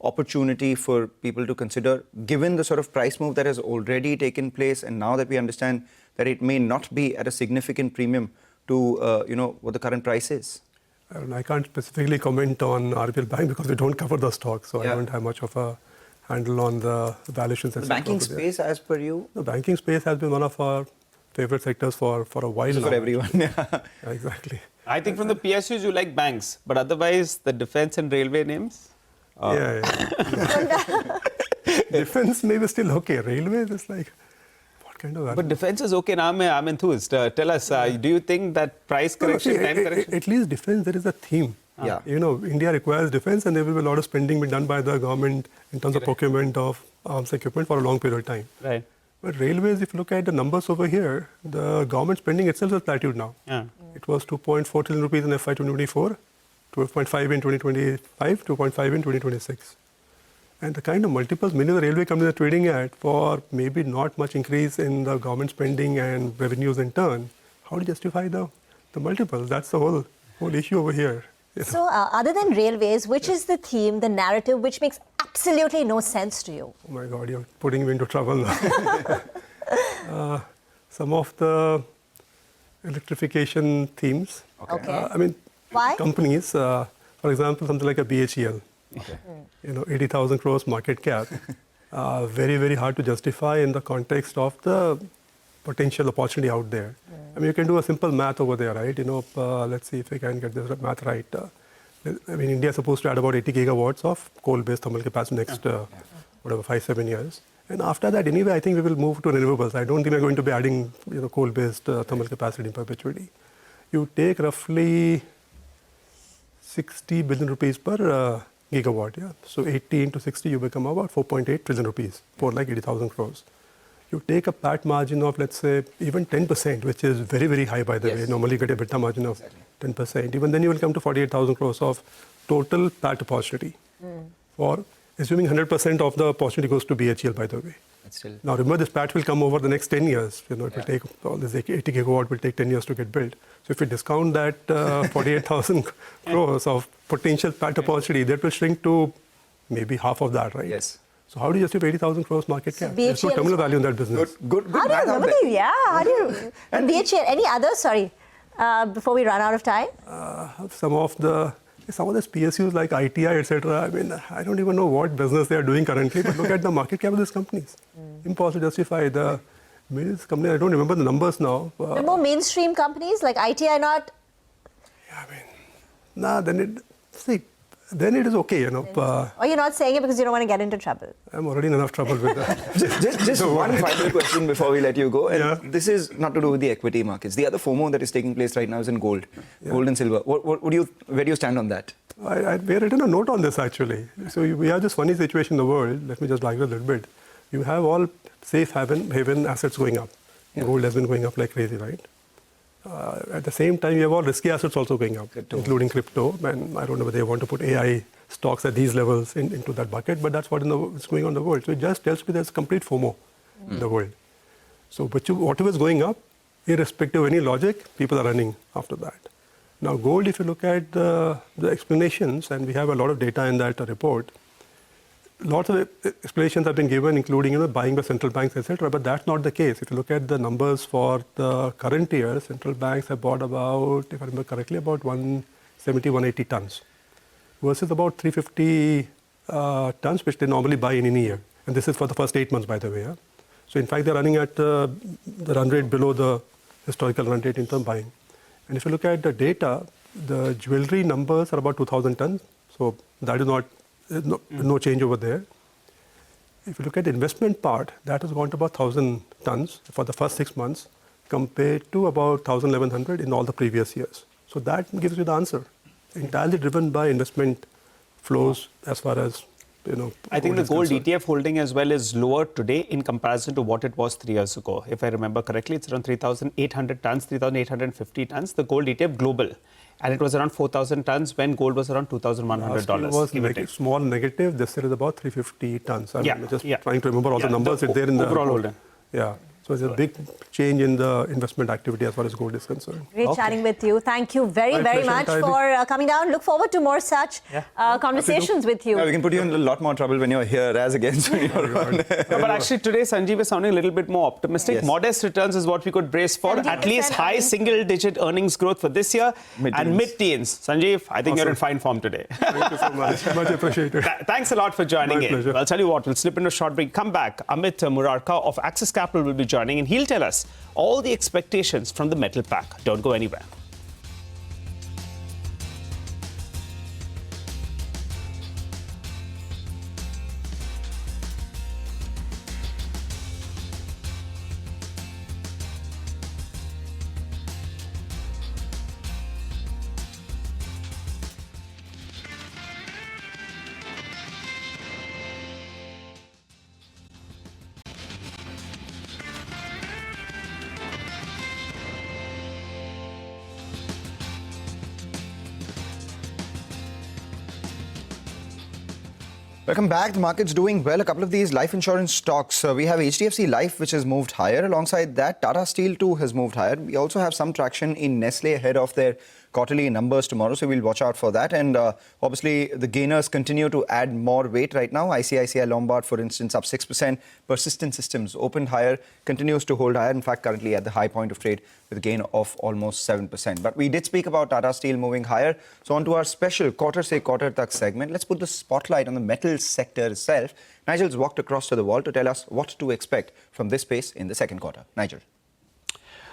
opportunity for people to consider, given the sort of price move that has already taken place, and now that we understand that it may not be at a significant premium to what the current price is? I can't specifically comment on RBL Bank because we don't cover the stock, so I don't have much of a handle on the valuations. The banking space, as per you? The banking space has been one of our favorite sectors for a while now. For everyone, yeah. Exactly. I think from the PSUs you like banks, but otherwise the defense and railway names? Defense maybe still okay. Railways is like, what kind of... But defense is okay now, I'm enthused. Tell us, do you think that price correction, time correction? At least defense, there is a theme. Yeah. India requires defense, and there will be a lot of spending being done by the government in terms of procurement of arms equipment for a long period of time. Right. But railways, if you look at the numbers over here, the government spending itself has plateaued now. Yeah. It was 2.4 trillion rupees in FY 2024, 12.5 in 2025, 2.5 in 2026. And the kind of multiples many of the railway companies are trading at for maybe not much increase in the government spending and revenues in turn, how to justify the multiples? That's the whole issue over here. So other than railways, which is the theme, the narrative, which makes absolutely no sense to you? Oh my God, you're putting me into trouble now. Some of the electrification themes. Okay. Why? Companies, for example, something like a BHEL. Okay. 80,000 crores market cap. Very, very hard to justify in the context of the potential opportunity out there. You can do a simple math over there, right? Let's see if I can get this math right. India is supposed to add about 80 gigawatts of coal-based thermal capacity next, 5-7 years. And after that, anyway, I think we will move to renewables. I don't think we're going to be adding, coal-based thermal capacity in perpetuity. You take roughly 60 billion rupees per gigawatt, yeah. So 80 into 60, you become about 4.8 trillion rupees for like 80,000 crores. You take a PAT margin of, let's say, even 10%, which is very, very high, by the way. Normally you get a EBITDA margin of 10%. Even then you will come to 48,000 crores of total PAT opportunity. For assuming 100% of the opportunity goes to BHEL, by the way. Now remember, this PAT will come over the next 10 years. It will take, all this 80 gigawatt will take 10 years to get built. So if we discount that 48,000 crores of potential PAT opportunity, that will shrink to maybe half of that, right? Yes. So how do you justify 80,000 crores market cap? There's no BHEL terminal value in that business. Good How do you remember these? Yeah, how do you... And BHEL, any others? Sorry, before we run out of time? Some of the PSUs like ITI, etc. I don't even know what business they are doing currently, but look at the market cap of these companies. Impossible to justify. The companies, I don't remember the numbers now. The more mainstream companies like ITI not? Then it is okay, Or you're not saying it because you don't want to get into trouble? I'm already in enough trouble with that. Just one final question before we let you go. And this is not to do with the equity markets. The other FOMO that is taking place right now is in gold, gold and silver. Where do you stand on that? We have written a note on this, actually. So we have this funny situation in the world. Let me just digress a little bit. You have all safe haven assets going up. Gold has been going up like crazy, right? At the same time, you have all risky assets also going up, including crypto. And I don't know whether they want to put AI stocks at these levels into that bucket, but that's what is going on in the world. So it just tells me there's complete FOMO in the world. So whatever is going up, irrespective of any logic, people are running after that. Now, gold, if you look at the explanations, and we have a lot of data in that report, lots of explanations have been given, including buying by central banks, etc. But that's not the case. If you look at the numbers for the current year, central banks have bought about, if I remember correctly, about 170, 180 tons, versus about 350 tons, which they normally buy in any year. And this is for the first 8 months, by the way. So in fact, they're running at the run rate below the historical run rate in terms of buying. And if you look at the data, the jewelry numbers are about 2,000 tons. So that is not. No change over there. If you look at the investment part, that has gone to about 1,000 tons for the first 6 months compared to about 1,000, 1,100 in all the previous years. So that gives you the answer. Entirely driven by investment flows as far as I think the gold ETF holding as well is lower today in comparison to what it was 3 years ago. If I remember correctly, it's around 3,800 tons, 3,850 tons, the gold ETF global. And it was around 4,000 tons when gold was around $2,100. It was small negative. This year is about 350 tons. I'm just yeah. trying to remember all the numbers. It's there in the overall holding. Yeah. So it's a big change in the investment activity as far as gold is concerned. Great chatting with you. Thank you very much for coming down. Look forward to more such conversations with you. Yeah, we can put you in a lot more trouble when you're here as against when you're on. But actually today, Sanjeev is sounding a little bit more optimistic. Yes. Modest returns is what we could brace for. At least high single-digit earnings growth for this year and mid-teens. Sanjeev, I think you're in fine form today. Thank you so much. Much appreciated. Thanks a lot for joining in. Pleasure. Well, I'll tell you what, we'll slip into a short break. Come back. Amit Murarka of Axis Capital will be joining, and he'll tell us all the expectations from the metal pack. Don't go anywhere. Welcome back. The market's doing well. A couple of these life insurance stocks. We have HDFC Life, which has moved higher. Alongside that, Tata Steel too has moved higher. We also have some traction in Nestle ahead of their quarterly numbers tomorrow, so we'll watch out for that. And obviously, the gainers continue to add more weight right now. ICICI Lombard, for instance, up 6%. Persistent Systems opened higher, continues to hold higher. In fact, currently at the high point of trade with a gain of almost 7%. But we did speak about Tata Steel moving higher. So on to our special Quarter Se Quarter Tak segment. Let's put the spotlight on the metals sector itself. Nigel's walked across to the wall to tell us what to expect from this space in the second quarter. Nigel.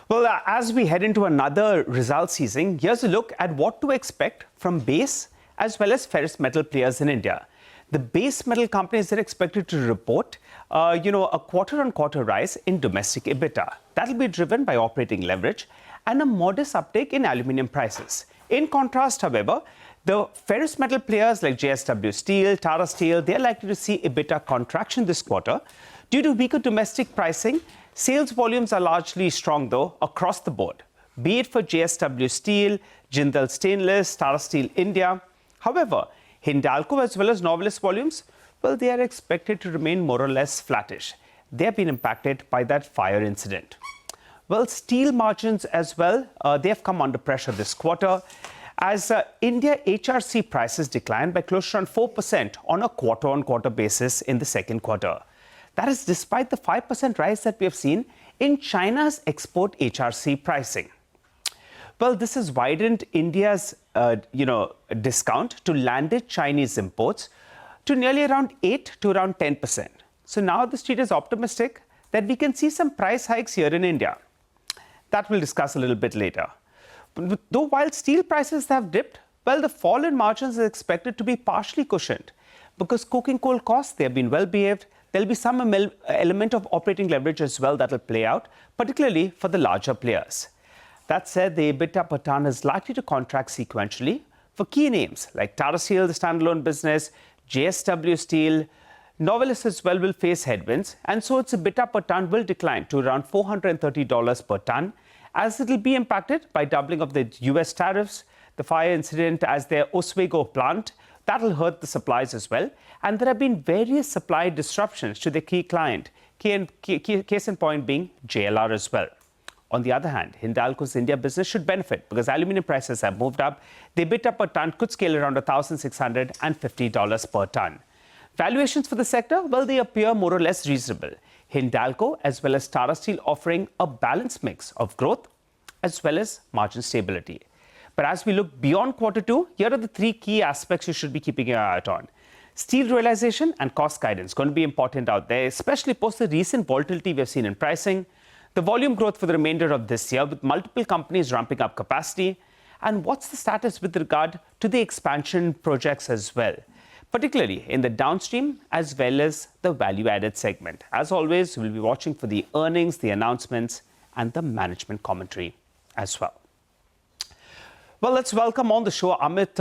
Well, as we head into another result season, here's a look at what to expect from base as well as ferrous metal players in India. The base metal companies are expected to report, a quarter-on-quarter rise in domestic EBITDA. That'll be driven by operating leverage and a modest uptick in aluminium prices. In contrast, however, the ferrous metal players like JSW Steel, Tata Steel, they're likely to see EBITDA contraction this quarter due to weaker domestic pricing. Sales volumes are largely strong, though, across the board, be it for JSW Steel, Jindal Stainless, Tata Steel India. However, Hindalco as well as Novelis volumes, well, they are expected to remain more or less flattish. They have been impacted by that fire incident. Well, steel margins as well, they have come under pressure this quarter as India HRC prices declined by close to around 4% on a quarter-on-quarter basis in the second quarter. That is despite the 5% rise that we have seen in China's export HRC pricing. Well, this has widened India's, discount to landed Chinese imports to nearly around 8 to around 10%. So now the street is optimistic that we can see some price hikes here in India. That we'll discuss a little bit later. But though while steel prices have dipped, well, the fall in margins is expected to be partially cushioned because coking coal costs, they have been well behaved. There'll be some element of operating leverage as well that will play out, particularly for the larger players. That said, the EBITDA per ton is likely to contract sequentially for key names like Tata Steel, the standalone business, JSW Steel. Novelis as well will face headwinds, and so its EBITDA per ton will decline to around $430 per ton, as it will be impacted by doubling of the US tariffs, the fire incident as their Oswego plant. That will hurt the supplies as well. And there have been various supply disruptions to the key client, case in point being JLR as well. On the other hand, Hindalco's India business should benefit because aluminium prices have moved up. The EBITDA per ton could scale around $1,650 per ton. Valuations for the sector, well, they appear more or less reasonable. Hindalco as well as Tata Steel offering a balanced mix of growth as well as margin stability. But as we look beyond quarter two, here are the three key aspects you should be keeping your eye out on. Steel realization and cost guidance going to be important out there, especially post the recent volatility we've seen in pricing. The volume growth for the remainder of this year with multiple companies ramping up capacity. And what's the status with regard to the expansion projects as well, particularly in the downstream as well as the value-added segment. As always, we'll be watching for the earnings, the announcements, and the management commentary as well. Well, let's welcome on the show Amit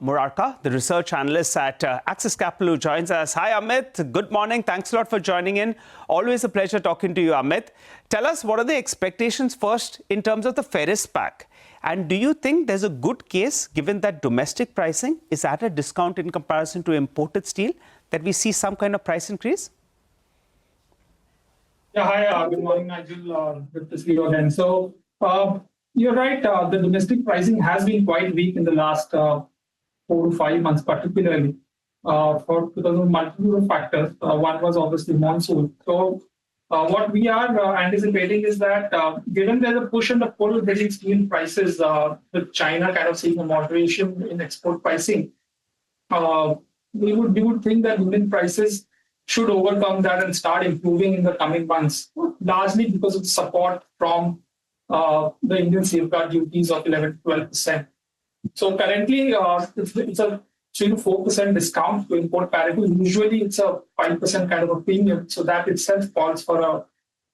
Murarka, the research analyst at Axis Capital, who joins us. Hi, Amit. Good morning. Thanks a lot for joining in. Always a pleasure talking to you, Amit. Tell us, what are the expectations first in terms of the ferrous pack? And do you think there's a good case, given that domestic pricing is at a discount in comparison to imported steel, that we see some kind of price increase? Yeah, hi. Good morning, Nigel. Good to see you again. So, you're right. The domestic pricing has been quite weak in the last 4 to 5 months, particularly because of multiple factors. One was obviously monsoon. So what we are anticipating is that given there's a push and the pull getting steel prices, with China kind of seeing a moderation in export pricing, we would think that Indian prices should overcome that and start improving in the coming months, largely because of support from the Indian safeguard duties of 11-12%. So currently, it's a 3 to 4% discount to import parity. Usually, it's a 5% kind of a premium. So that itself calls for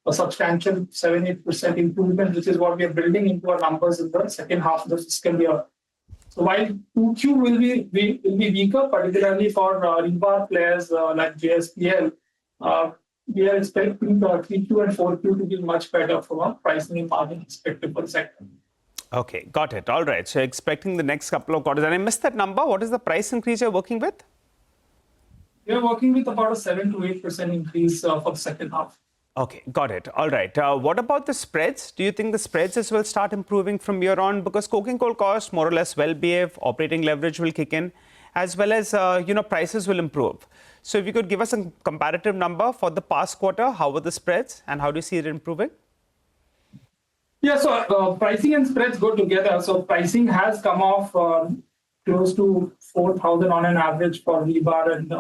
a substantial 7-8% improvement, which is what we are building into our numbers in the second half of the fiscal year. So while 2Q will be weaker, particularly for rebar players like JSPL, we are expecting 3Q and 4Q to be much better from a pricing and margin perspective for the sector. Okay, got it. All right. So expecting the next couple of quarters. And I missed that number. What is the price increase you're working with? We are working with about a 7 to 8% increase for the second half. Okay, got it. All right. What about the spreads? Do you think the spreads as well start improving from here on? Because coking coal costs more or less well behave, operating leverage will kick in, as well as prices will improve. So if you could give us a comparative number for the past quarter, how were the spreads and how do you see it improving? Yeah, so pricing and spreads go together. So pricing has come off close to 4,000 on an average for rebar and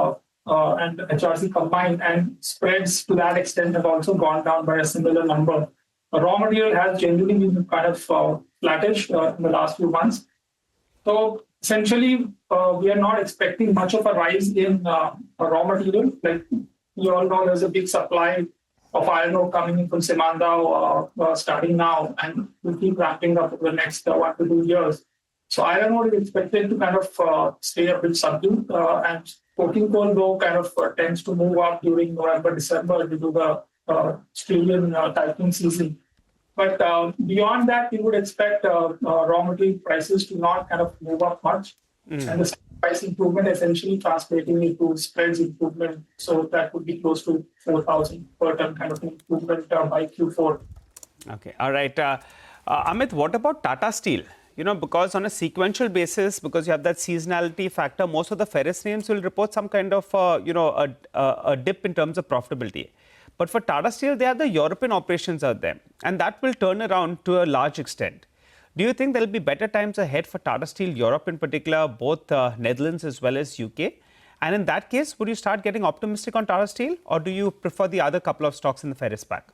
HRC combined, and spreads to that extent have also gone down by a similar number. Raw material has generally been kind of flattish in the last few months. So essentially, we are not expecting much of a rise in raw material. Like you all know, there's a big supply of iron ore coming in from Simandou starting now, and will keep ramping up over the next 1 to 2 years. So iron ore is expected to kind of stay a bit subdued, and coking coal though kind of tends to move up during November, December due to the Australian tightening season. But beyond that, we would expect raw material prices to not kind of move up much. And the price improvement essentially translating into spreads improvement. So that would be close to 4,000 per ton kind of improvement by Q4. Okay. All right. Amit, what about Tata Steel? Because on a sequential basis, because you have that seasonality factor, most of the ferrous names will report some kind of, a dip in terms of profitability. But for Tata Steel, they have the European operations out there, and that will turn around to a large extent. Do you think there will be better times ahead for Tata Steel Europe in particular, both Netherlands as well as UK? And in that case, would you start getting optimistic on Tata Steel, or do you prefer the other couple of stocks in the ferrous pack?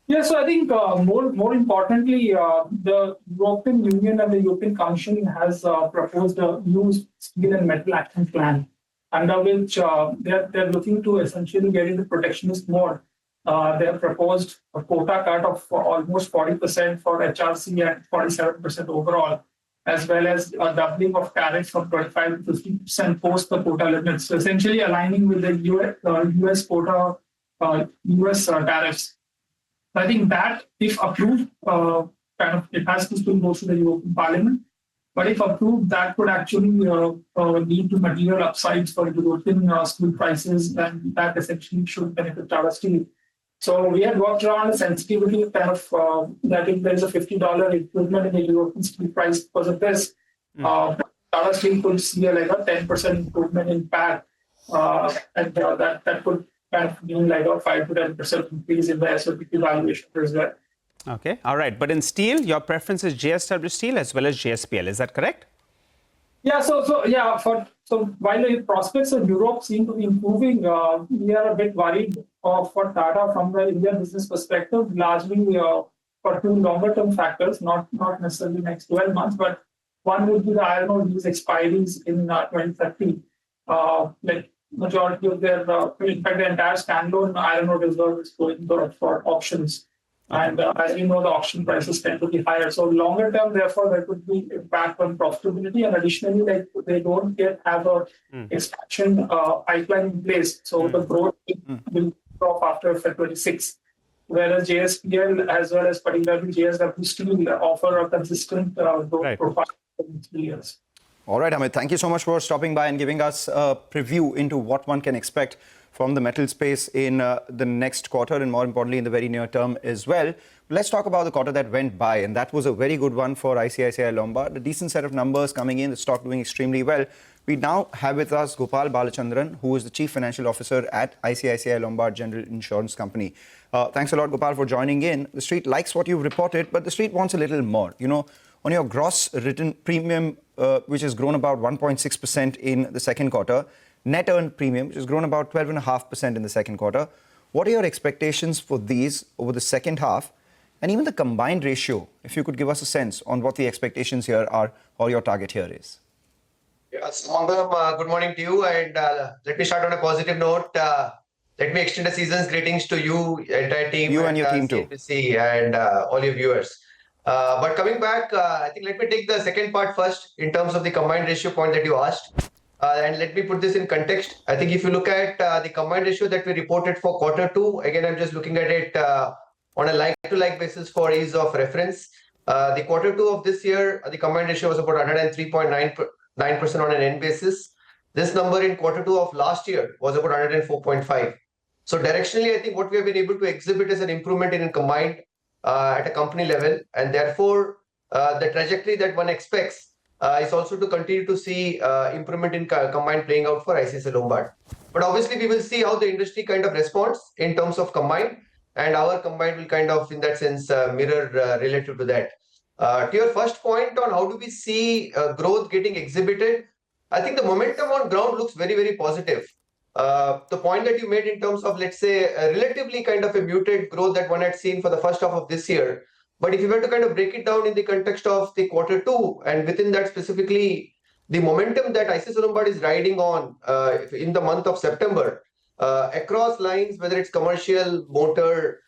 Yeah, so I think more importantly, the European Union and the European Commission has proposed a new steel and metal action plan, under which they're looking to essentially get into protectionist mode. They have proposed a quota cut of almost 40% for HRC and 47% overall, as well as a doubling of tariffs from 25 to 50% post the quota limits. So essentially aligning with the US quota, US tariffs. I think that, if approved, it has to still go to the European Parliament. But if approved, that could actually lead to material upsides for European steel prices, and that essentially should benefit Tata Steel. So we had worked around the sensitivity kind of that if there's a $50 improvement in the European steel price because of this, Tata Steel could see like a 10% improvement in PAT, and that could kind of mean like a 5 to 10% increase in the SOPP valuation as well. Okay, all right. But in steel, your preference is JSW Steel as well as JSPL. Is that correct? Yeah. So while the prospects of Europe seem to be improving, we are a bit worried for Tata from the Indian business perspective, largely for two longer-term factors, not necessarily next 12 months, but one would be the iron ore lease expiries in 2030. Like majority of their, in fact, the entire standalone iron ore reserve is going for options. And as you know, the auction prices tend to be higher. So longer term, therefore, there could be impact on profitability. And additionally, like they don't yet have a expansion pipeline in place. So the growth will drop after February 26. Whereas JSPL as well as particularly JSW still offer a consistent growth profile for 3 years. All right, Amit, thank you so much for stopping by and giving us a preview into what one can expect from the metal space in the next quarter and more importantly in the very near term as well. Let's talk about the quarter that went by, and that was a very good one for ICICI Lombard. A decent set of numbers coming in, the stock doing extremely well. We now have with us Gopal Balachandran, who is the Chief Financial Officer at ICICI Lombard General Insurance Company. Thanks a lot, Gopal, for joining in. The street likes what you've reported, but the street wants a little more. You know, on your gross written premium, which has grown about 1.6% in the second quarter, net earned premium, which has grown about 12.5% in the second quarter. What are your expectations for these over the second half? And even the combined ratio, if you could give us a sense on what the expectations here are or your target here is. Yes, Mangalam, good morning to you. And let me start on a positive note. Let me extend a season's greetings to you, entire team. You and your team too. CNBC and all your viewers. But coming back, I think let me take the second part first in terms of the combined ratio point that you asked. And let me put this in context. I think if you look at the combined ratio that we reported for quarter two, again, I'm just looking at it on a like-to-like basis for ease of reference. The quarter two of this year, the combined ratio was about 103.9% on an N basis. This number in quarter two of last year was about 104.5. So directionally, I think what we have been able to exhibit is an improvement in combined at a company level. And therefore, the trajectory that one expects is also to continue to see improvement in combined playing out for ICICI Lombard. But obviously, we will see how the industry kind of responds in terms of combined, and our combined will kind of, in that sense, mirror relative to that. To your first point on how do we see growth getting exhibited, I think the momentum on ground looks very, very positive. The point that you made in terms of, let's say, a relatively kind of a muted growth that one had seen for the first half of this year. But if you were to kind of break it down in the context of the quarter two, and within that specifically, the momentum that ICICI Lombard is riding on in the month of September, across lines, whether it's commercial, motor,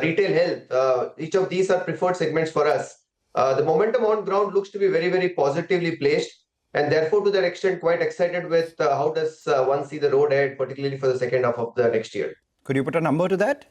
retail health, each of these are preferred segments for us. The momentum on ground looks to be very, very positively placed. And therefore, to that extent, quite excited with how does one see the road ahead, particularly for the second half of the next year. Could you put a number to that?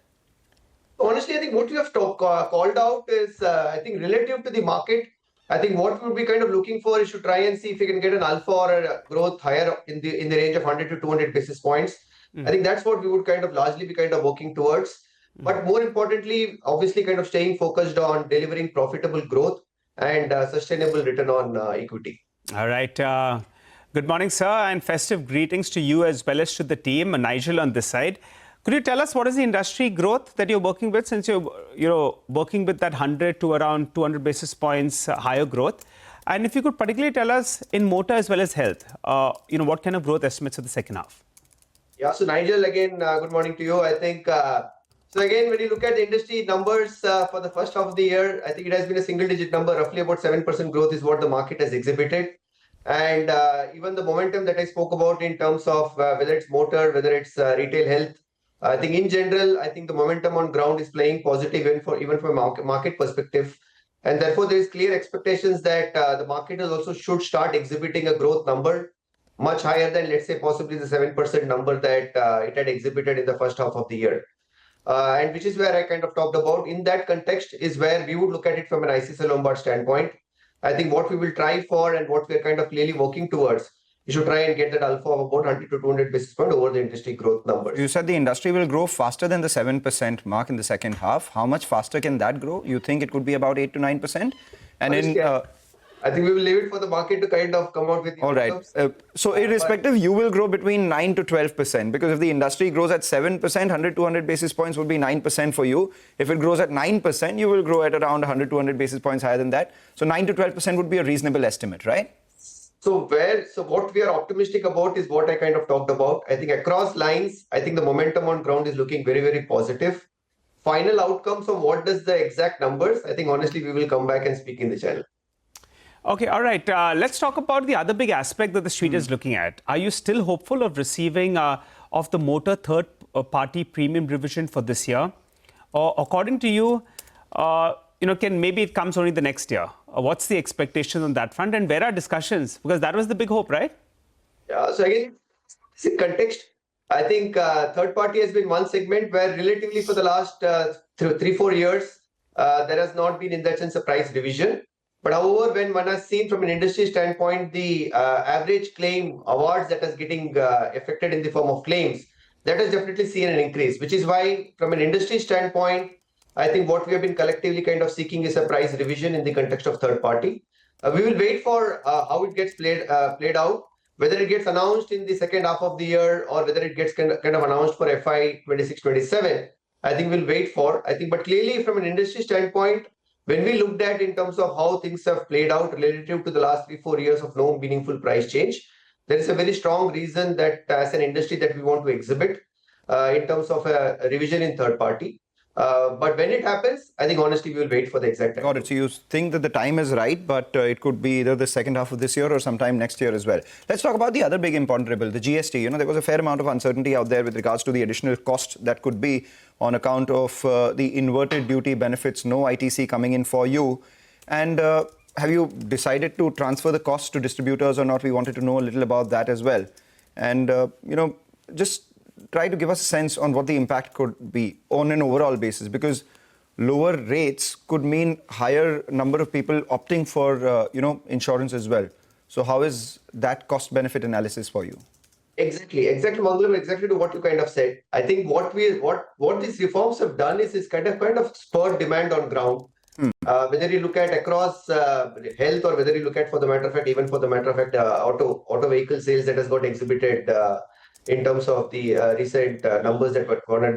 Honestly, I think what we have called out is, I think, relative to the market, I think what we would be kind of looking for is to try and see if we can get an alpha or a growth higher in the range of 100 to 200 basis points. I think that's what we would kind of largely be kind of working towards. But more importantly, obviously kind of staying focused on delivering profitable growth and sustainable return on equity. All right. Good morning, sir, and festive greetings to you as well as to the team. Nigel on this side. Could you tell us what is the industry growth that you're working with, since you're working with that 100 to around 200 basis points higher growth? And if you could particularly tell us in motor as well as health, what kind of growth estimates for the second half? Yeah, so Nigel, again, good morning to you. I think, so again, when you look at the industry numbers for the first half of the year, I think it has been a single-digit number, roughly about 7% growth is what the market has exhibited. And even the momentum that I spoke about in terms of whether it's motor, whether it's retail health, I think in general, I think the momentum on ground is playing positive even from a market perspective. And therefore, there is clear expectations that the market also should start exhibiting a growth number much higher than, let's say, possibly the 7% number that it had exhibited in the first half of the year. And which is where I kind of talked about. In that context is where we would look at it from an ICICI Lombard standpoint. I think what we will try for and what we're kind of clearly working towards, you should try and get that alpha of about 100 to 200 basis points over the industry growth numbers. You said the industry will grow faster than the 7% mark in the second half. How much faster can that grow? You think it could be about 8 to 9%? And honestly, I think we will leave it for the market to kind of come out with the all right. So irrespective, you will grow between 9 to 12%, because if the industry grows at 7%, 100, 200 basis points would be 9% for you. If it grows at 9%, you will grow at around 100, 200 basis points higher than that. So 9 to 12% would be a reasonable estimate, right? So what we are optimistic about is what I kind of talked about. I think across lines, I think the momentum on ground is looking very, very positive. Final outcomes of what does the exact numbers, I think honestly, we will come back and speak in the channel. Okay, all right. Let's talk about the other big aspect that the street is looking at. Are you still hopeful of receiving of the motor third-party premium revision for this year? Or according to you, maybe it comes only the next year. What's the expectation on that front, and where are discussions? Because that was the big hope, right? Yeah. So again, in context, I think third party has been one segment where relatively for the last 3-4 years, there has not been in that sense a price revision. But however, when one has seen from an industry standpoint, the average claim awards that is getting affected in the form of claims, that has definitely seen an increase, which is why from an industry standpoint, I think what we have been collectively kind of seeking is a price revision in the context of third party. We will wait for how it gets played out, whether it gets announced in the second half of the year or whether it gets kind of announced for FY 26-27. I think we'll wait for. I think, but clearly from an industry standpoint, when we looked at in terms of how things have played out relative to the last 3-4 years of no meaningful price change, there is a very strong reason that as an industry that we want to exhibit in terms of a revision in third party. But when it happens, I think honestly we will wait for the exact time. Got it. So you think that the time is right, but it could be either the second half of this year or sometime next year as well. Let's talk about the other big imponderable, the GST. There was a fair amount of uncertainty out there with regards to the additional cost that could be on account of the inverted duty benefits, no ITC coming in for you. And have you decided to transfer the cost to distributors or not? We wanted to know a little about that as well. And, just try to give us a sense on what the impact could be on an overall basis, because lower rates could mean higher number of people opting for, insurance as well. So how is that cost benefit analysis for you? Exactly, Mangalam, exactly to what you kind of said. I think what these reforms have done is kind of spurred demand on ground. Whether you look at across health or whether you look at, for the matter of fact, auto vehicle sales that has got exhibited in terms of the recent numbers that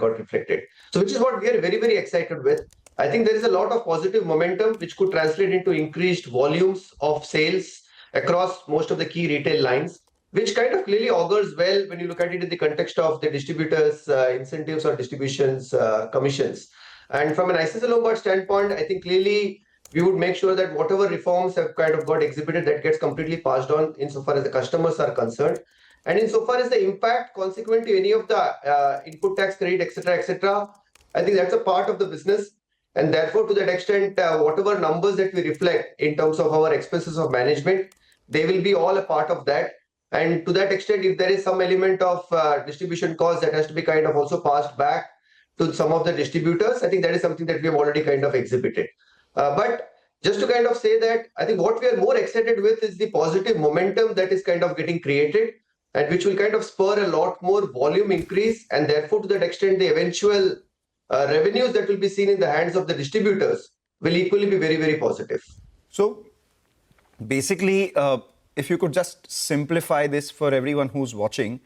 got reflected. So which is what we are very, very excited with. I think there is a lot of positive momentum which could translate into increased volumes of sales across most of the key retail lines, which kind of clearly augurs well when you look at it in the context of the distributors' incentives or distributions commissions. And from an ICICI Lombard standpoint, I think clearly we would make sure that whatever reforms have kind of got exhibited, that gets completely passed on insofar as the customers are concerned. And insofar as the impact consequent to any of the input tax credit, etc., I think that's a part of the business. And therefore, to that extent, whatever numbers that we reflect in terms of our expenses of management, they will be all a part of that. And to that extent, if there is some element of distribution cost that has to be kind of also passed back to some of the distributors, I think that is something that we have already kind of exhibited. But just to kind of say that, I think what we are more excited with is the positive momentum that is kind of getting created, and which will kind of spur a lot more volume increase, and therefore to that extent the eventual revenues that will be seen in the hands of the distributors will equally be very, very positive. So basically, if you could just simplify this for everyone who's watching,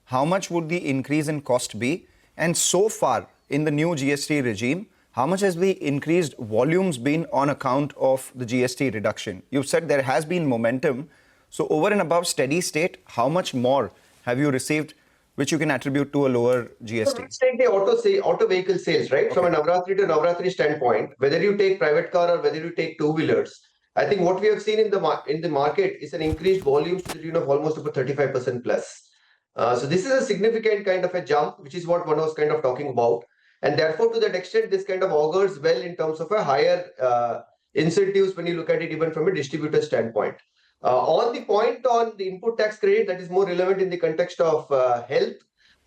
how much would the increase in cost be? And so far in the new GST regime, how much has the increased volumes been on account of the GST reduction? You've said there has been momentum. So over and above steady state, how much more have you received, which you can attribute to a lower GST? So let's take the auto vehicle sales, right? Okay. From a Navratri to Navratri standpoint, whether you take private car or whether you take two-wheelers, I think what we have seen in the market is an increased volume to the tune of almost about 35% plus. So this is a significant kind of a jump, which is what one was kind of talking about. And therefore, to that extent, this kind of augurs well in terms of a higher incentives when you look at it even from a distributor standpoint. On the point on the input tax credit, that is more relevant in the context of health,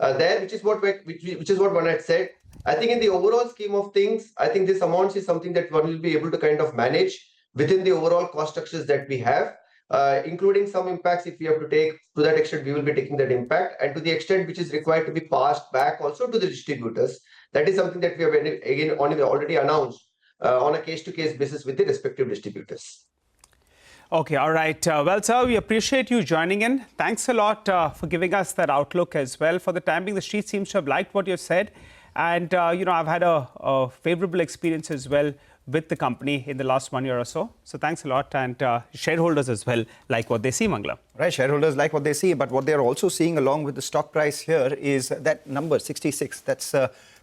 which is what one had said. I think in the overall scheme of things, I think this amount is something that one will be able to kind of manage within the overall cost structures that we have, including some impacts if we have to take. To that extent, we will be taking that impact, and to the extent which is required to be passed back also to the distributors. That is something that we have again already announced on a case-to-case basis with the respective distributors. Okay, all right. Well, sir, we appreciate you joining in. Thanks a lot for giving us that outlook as well. For the time being, the street seems to have liked what you've said. And, I've had a favorable experience as well with the company in the last 1 year or so. So thanks a lot. And shareholders as well like what they see, Mangala. Right, shareholders like what they see. But what they're also seeing along with the stock price here is that number 66. That's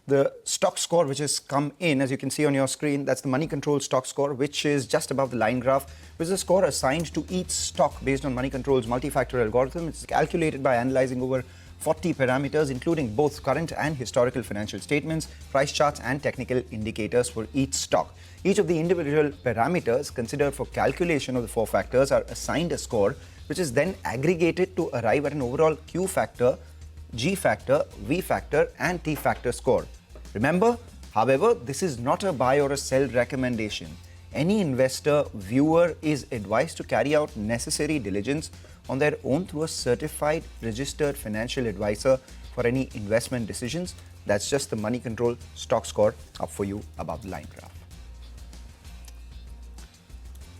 the stock score which has come in, as you can see on your screen. That's the money control stock score, which is just above the line graph, which is a score assigned to each stock based on money control's multi-factor algorithm. It's calculated by analyzing over 40 parameters, including both current and historical financial statements, price charts and technical indicators for each stock. Each of the individual parameters considered for calculation of the 4 factors are assigned a score, which is then aggregated to arrive at an overall Q factor, G factor, V factor and T factor score. Remember, however, this is not a buy or a sell recommendation. Any investor, viewer is advised to carry out necessary diligence on their own through a certified, registered financial advisor for any investment decisions. That's just the Money Control stock score up for you above the line graph.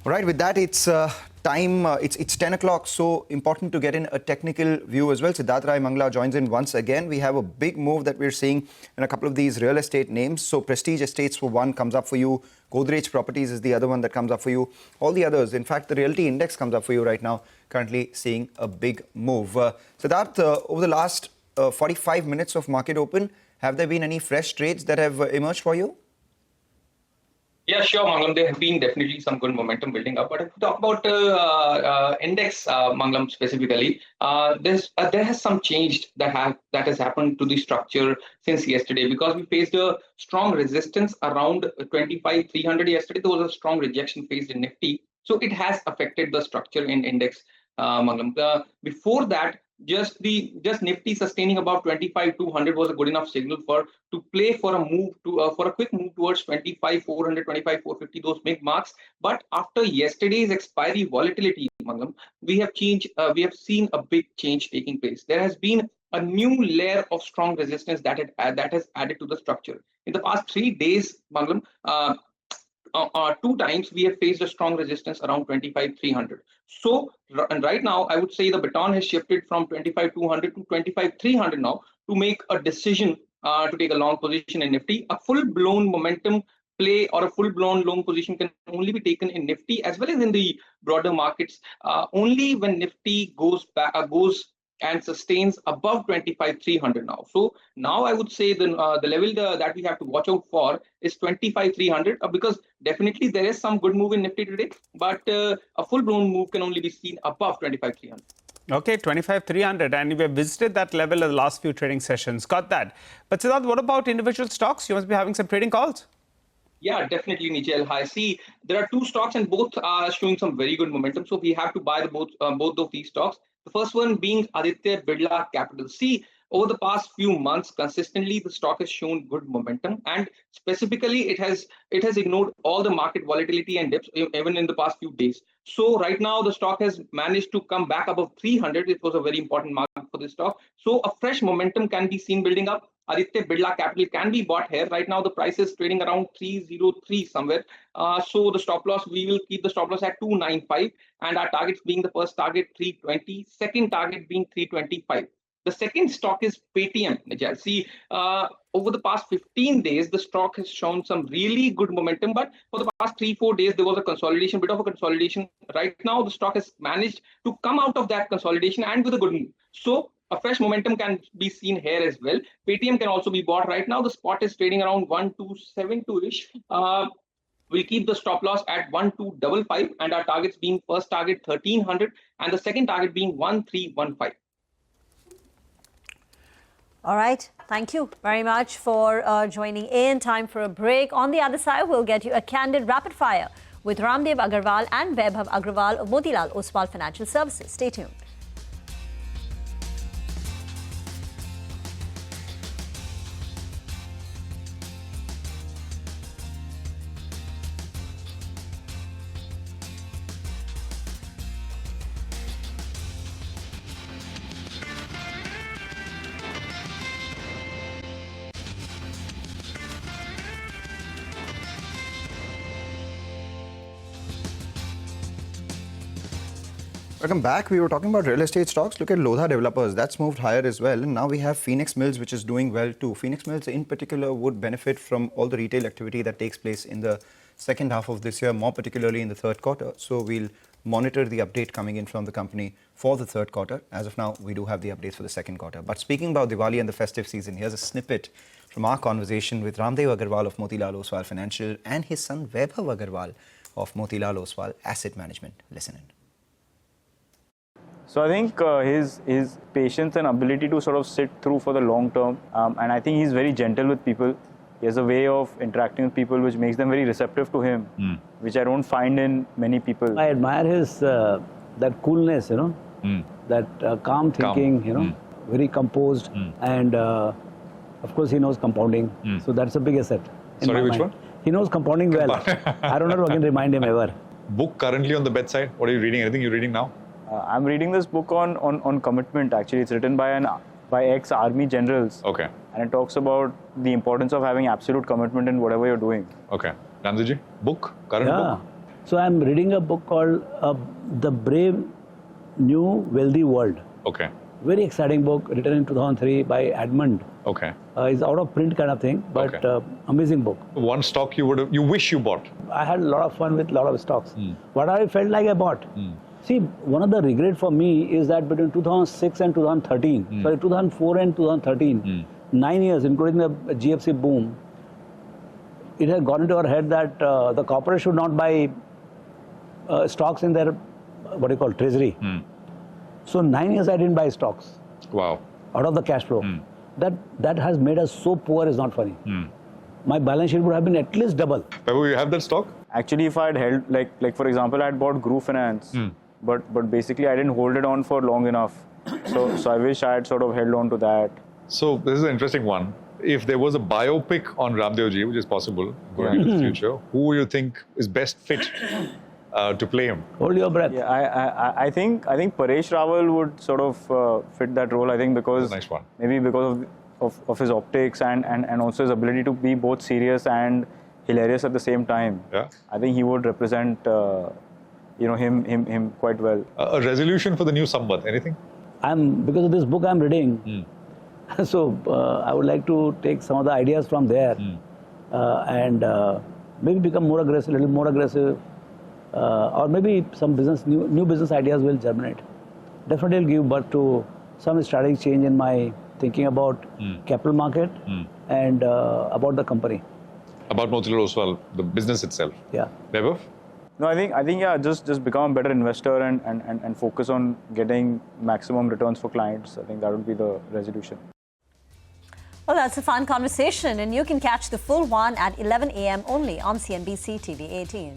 All right, with that, it's time. It's 10 o'clock, so important to get in a technical view as well. Siddharth Rai Mangla joins in once again. We have a big move that we're seeing in a couple of these real estate names. So Prestige Estates for one comes up for you. Godrej Properties is the other one that comes up for you. All the others, in fact, the Realty Index comes up for you right now, currently seeing a big move. Siddharth, over the last 45 minutes of market open, have there been any fresh trades that have emerged for you? Yeah, sure, Manglam. There have been definitely some good momentum building up. But if we talk about index, Manglam specifically, there has some change that has happened to the structure since yesterday, because we faced a strong resistance around 25,300 yesterday. There was a strong rejection faced in Nifty, so it has affected the structure in index, Manglam. Before that, just Nifty sustaining above 25,200 was a good enough signal to play for a move for a quick move towards 25,400, 25,450, those big marks. But after yesterday's expiry volatility, Mangam, we have seen a big change taking place. There has been a new layer of strong resistance that has added to the structure. In the past 3 days, Mangam, 2 times we have faced a strong resistance around 25,300. So right now, I would say the baton has shifted from 25,200 to 25,300 now to make a decision to take a long position in Nifty. A full-blown momentum play or a full-blown long position can only be taken in Nifty as well as in the broader markets only when Nifty goes and sustains above 25,300 now. So now I would say the level that we have to watch out for is 25,300 because definitely there is some good move in Nifty today, but a full-blown move can only be seen above 25,300. Okay, 25,300, and we have visited that level in the last few trading sessions. Got that. But Siddharth, what about individual stocks? You must be having some trading calls. Yeah, definitely, Nichel. I see there are 2 stocks and both are showing some very good momentum. So we have to buy both of these stocks. The first one being Aditya Birla Capital. See, over the past few months, consistently the stock has shown good momentum, and specifically it has ignored all the market volatility and dips even in the past few days. So right now the stock has managed to come back above 300. It was a very important market for this stock. So a fresh momentum can be seen building up. Aditya Birla Capital can be bought here. Right now the price is trading around 303 somewhere. So the stop loss, we will keep the stop loss at 295, and our targets being the first target 320, second target being 325. The second stock is Paytm. See, over the past 15 days, the stock has shown some really good momentum, but for the past 3-4 days, there was a consolidation, bit of a consolidation. Right now, the stock has managed to come out of that consolidation and with a good move. So a fresh momentum can be seen here as well. Paytm can also be bought. Right now, the spot is trading around 1272-ish. We'll keep the stop loss at 1255, and our targets being first target 1300 and the second target being 1315. All right. Thank you very much for joining in. Time for a break. On the other side, we'll get you a candid rapid fire with Ramdev Agarwal and Vaibhav Agrawal of Motilal Oswal Financial Services. Stay tuned. Welcome back. We were talking about real estate stocks. Look at Lodha Developers. That's moved higher as well. And now we have Phoenix Mills, which is doing well too. Phoenix Mills in particular would benefit from all the retail activity that takes place in the second half of this year, more particularly in the third quarter. So we'll monitor the update coming in from the company for the third quarter. As of now, we do have the updates for the second quarter. But speaking about Diwali and the festive season, here's a snippet from our conversation with Ramdev Agarwal of Motilal Oswal Financial and his son Vaibhav Agarwal of Motilal Oswal Asset Management. Listen in. So I think his patience and ability to sort of sit through for the long term, and I think he's very gentle with people. He has a way of interacting with people which makes them very receptive to him, which I don't find in many people. I admire his that coolness, that calm thinking, very composed, and of course he knows compounding. So that's a big asset. Sorry, which one? He knows compounding well. I don't know if I can remind him ever. Book currently on the bedside. What are you reading? Anything you're reading now? I'm reading this book on commitment. Actually, it's written by ex-army generals. Okay. And it talks about the importance of having absolute commitment in whatever you're doing. Okay. Nandiji, book, current book? So I'm reading a book called The Brave New Wealthy World. Okay. Very exciting book, written in 2003 by Edmund. Okay. It's out of print kind of thing, but amazing book. One stock you wish you bought? I had a lot of fun with a lot of stocks. What I felt like I bought. See, one of the regret for me is that between 2006 and 2013, sorry, 2004 and 2013, 9 years, including the GFC boom, it had gone into our head that the corporate should not buy stocks in their, what do you call, treasury. So 9 years I didn't buy stocks. Wow. Out of the cash flow. That has made us so poor is not funny. My balance sheet would have been at least double. Babu, you have that stock? Actually, if I had held, like for example, I had bought Group Finance, but basically I didn't hold it on for long enough. So I wish I had sort of held on to that. So this is an interesting one. If there was a biopic on Ramdevji, which is possible going into the future, who you think is best fit to play him? Hold your breath. Yeah, I think Paresh Rawal would sort of fit that role. I think because nice one. Maybe because of his optics and also his ability to be both serious and hilarious at the same time. Yeah. I think he would represent him quite well. A resolution for the new Samvat, anything? Because of this book I'm reading, so I would like to take some of the ideas from there and maybe become more aggressive, a little more aggressive, or maybe some new business ideas will germinate. Definitely will give birth to some strategic change in my thinking about capital market and about the company. About Motilal Oswal, the business itself. Yeah. Vaibhav? No, I think yeah, just become a better investor and focus on getting maximum returns for clients. I think that would be the resolution. Well, that's a fun conversation, and you can catch the full one at 11 a.m. only on CNBC TV18.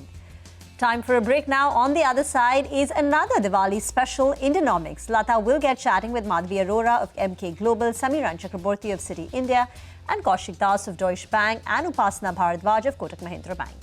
Time for a break now. On the other side is another Diwali special, Indianomics. Lata will get chatting with Madhvi Arora of MK Global, Samiran Chakraborty of Citi India, and Kaushik Das of Deutsche Bank, and Upasana Bharadwaj of Kotak Mahindra Bank.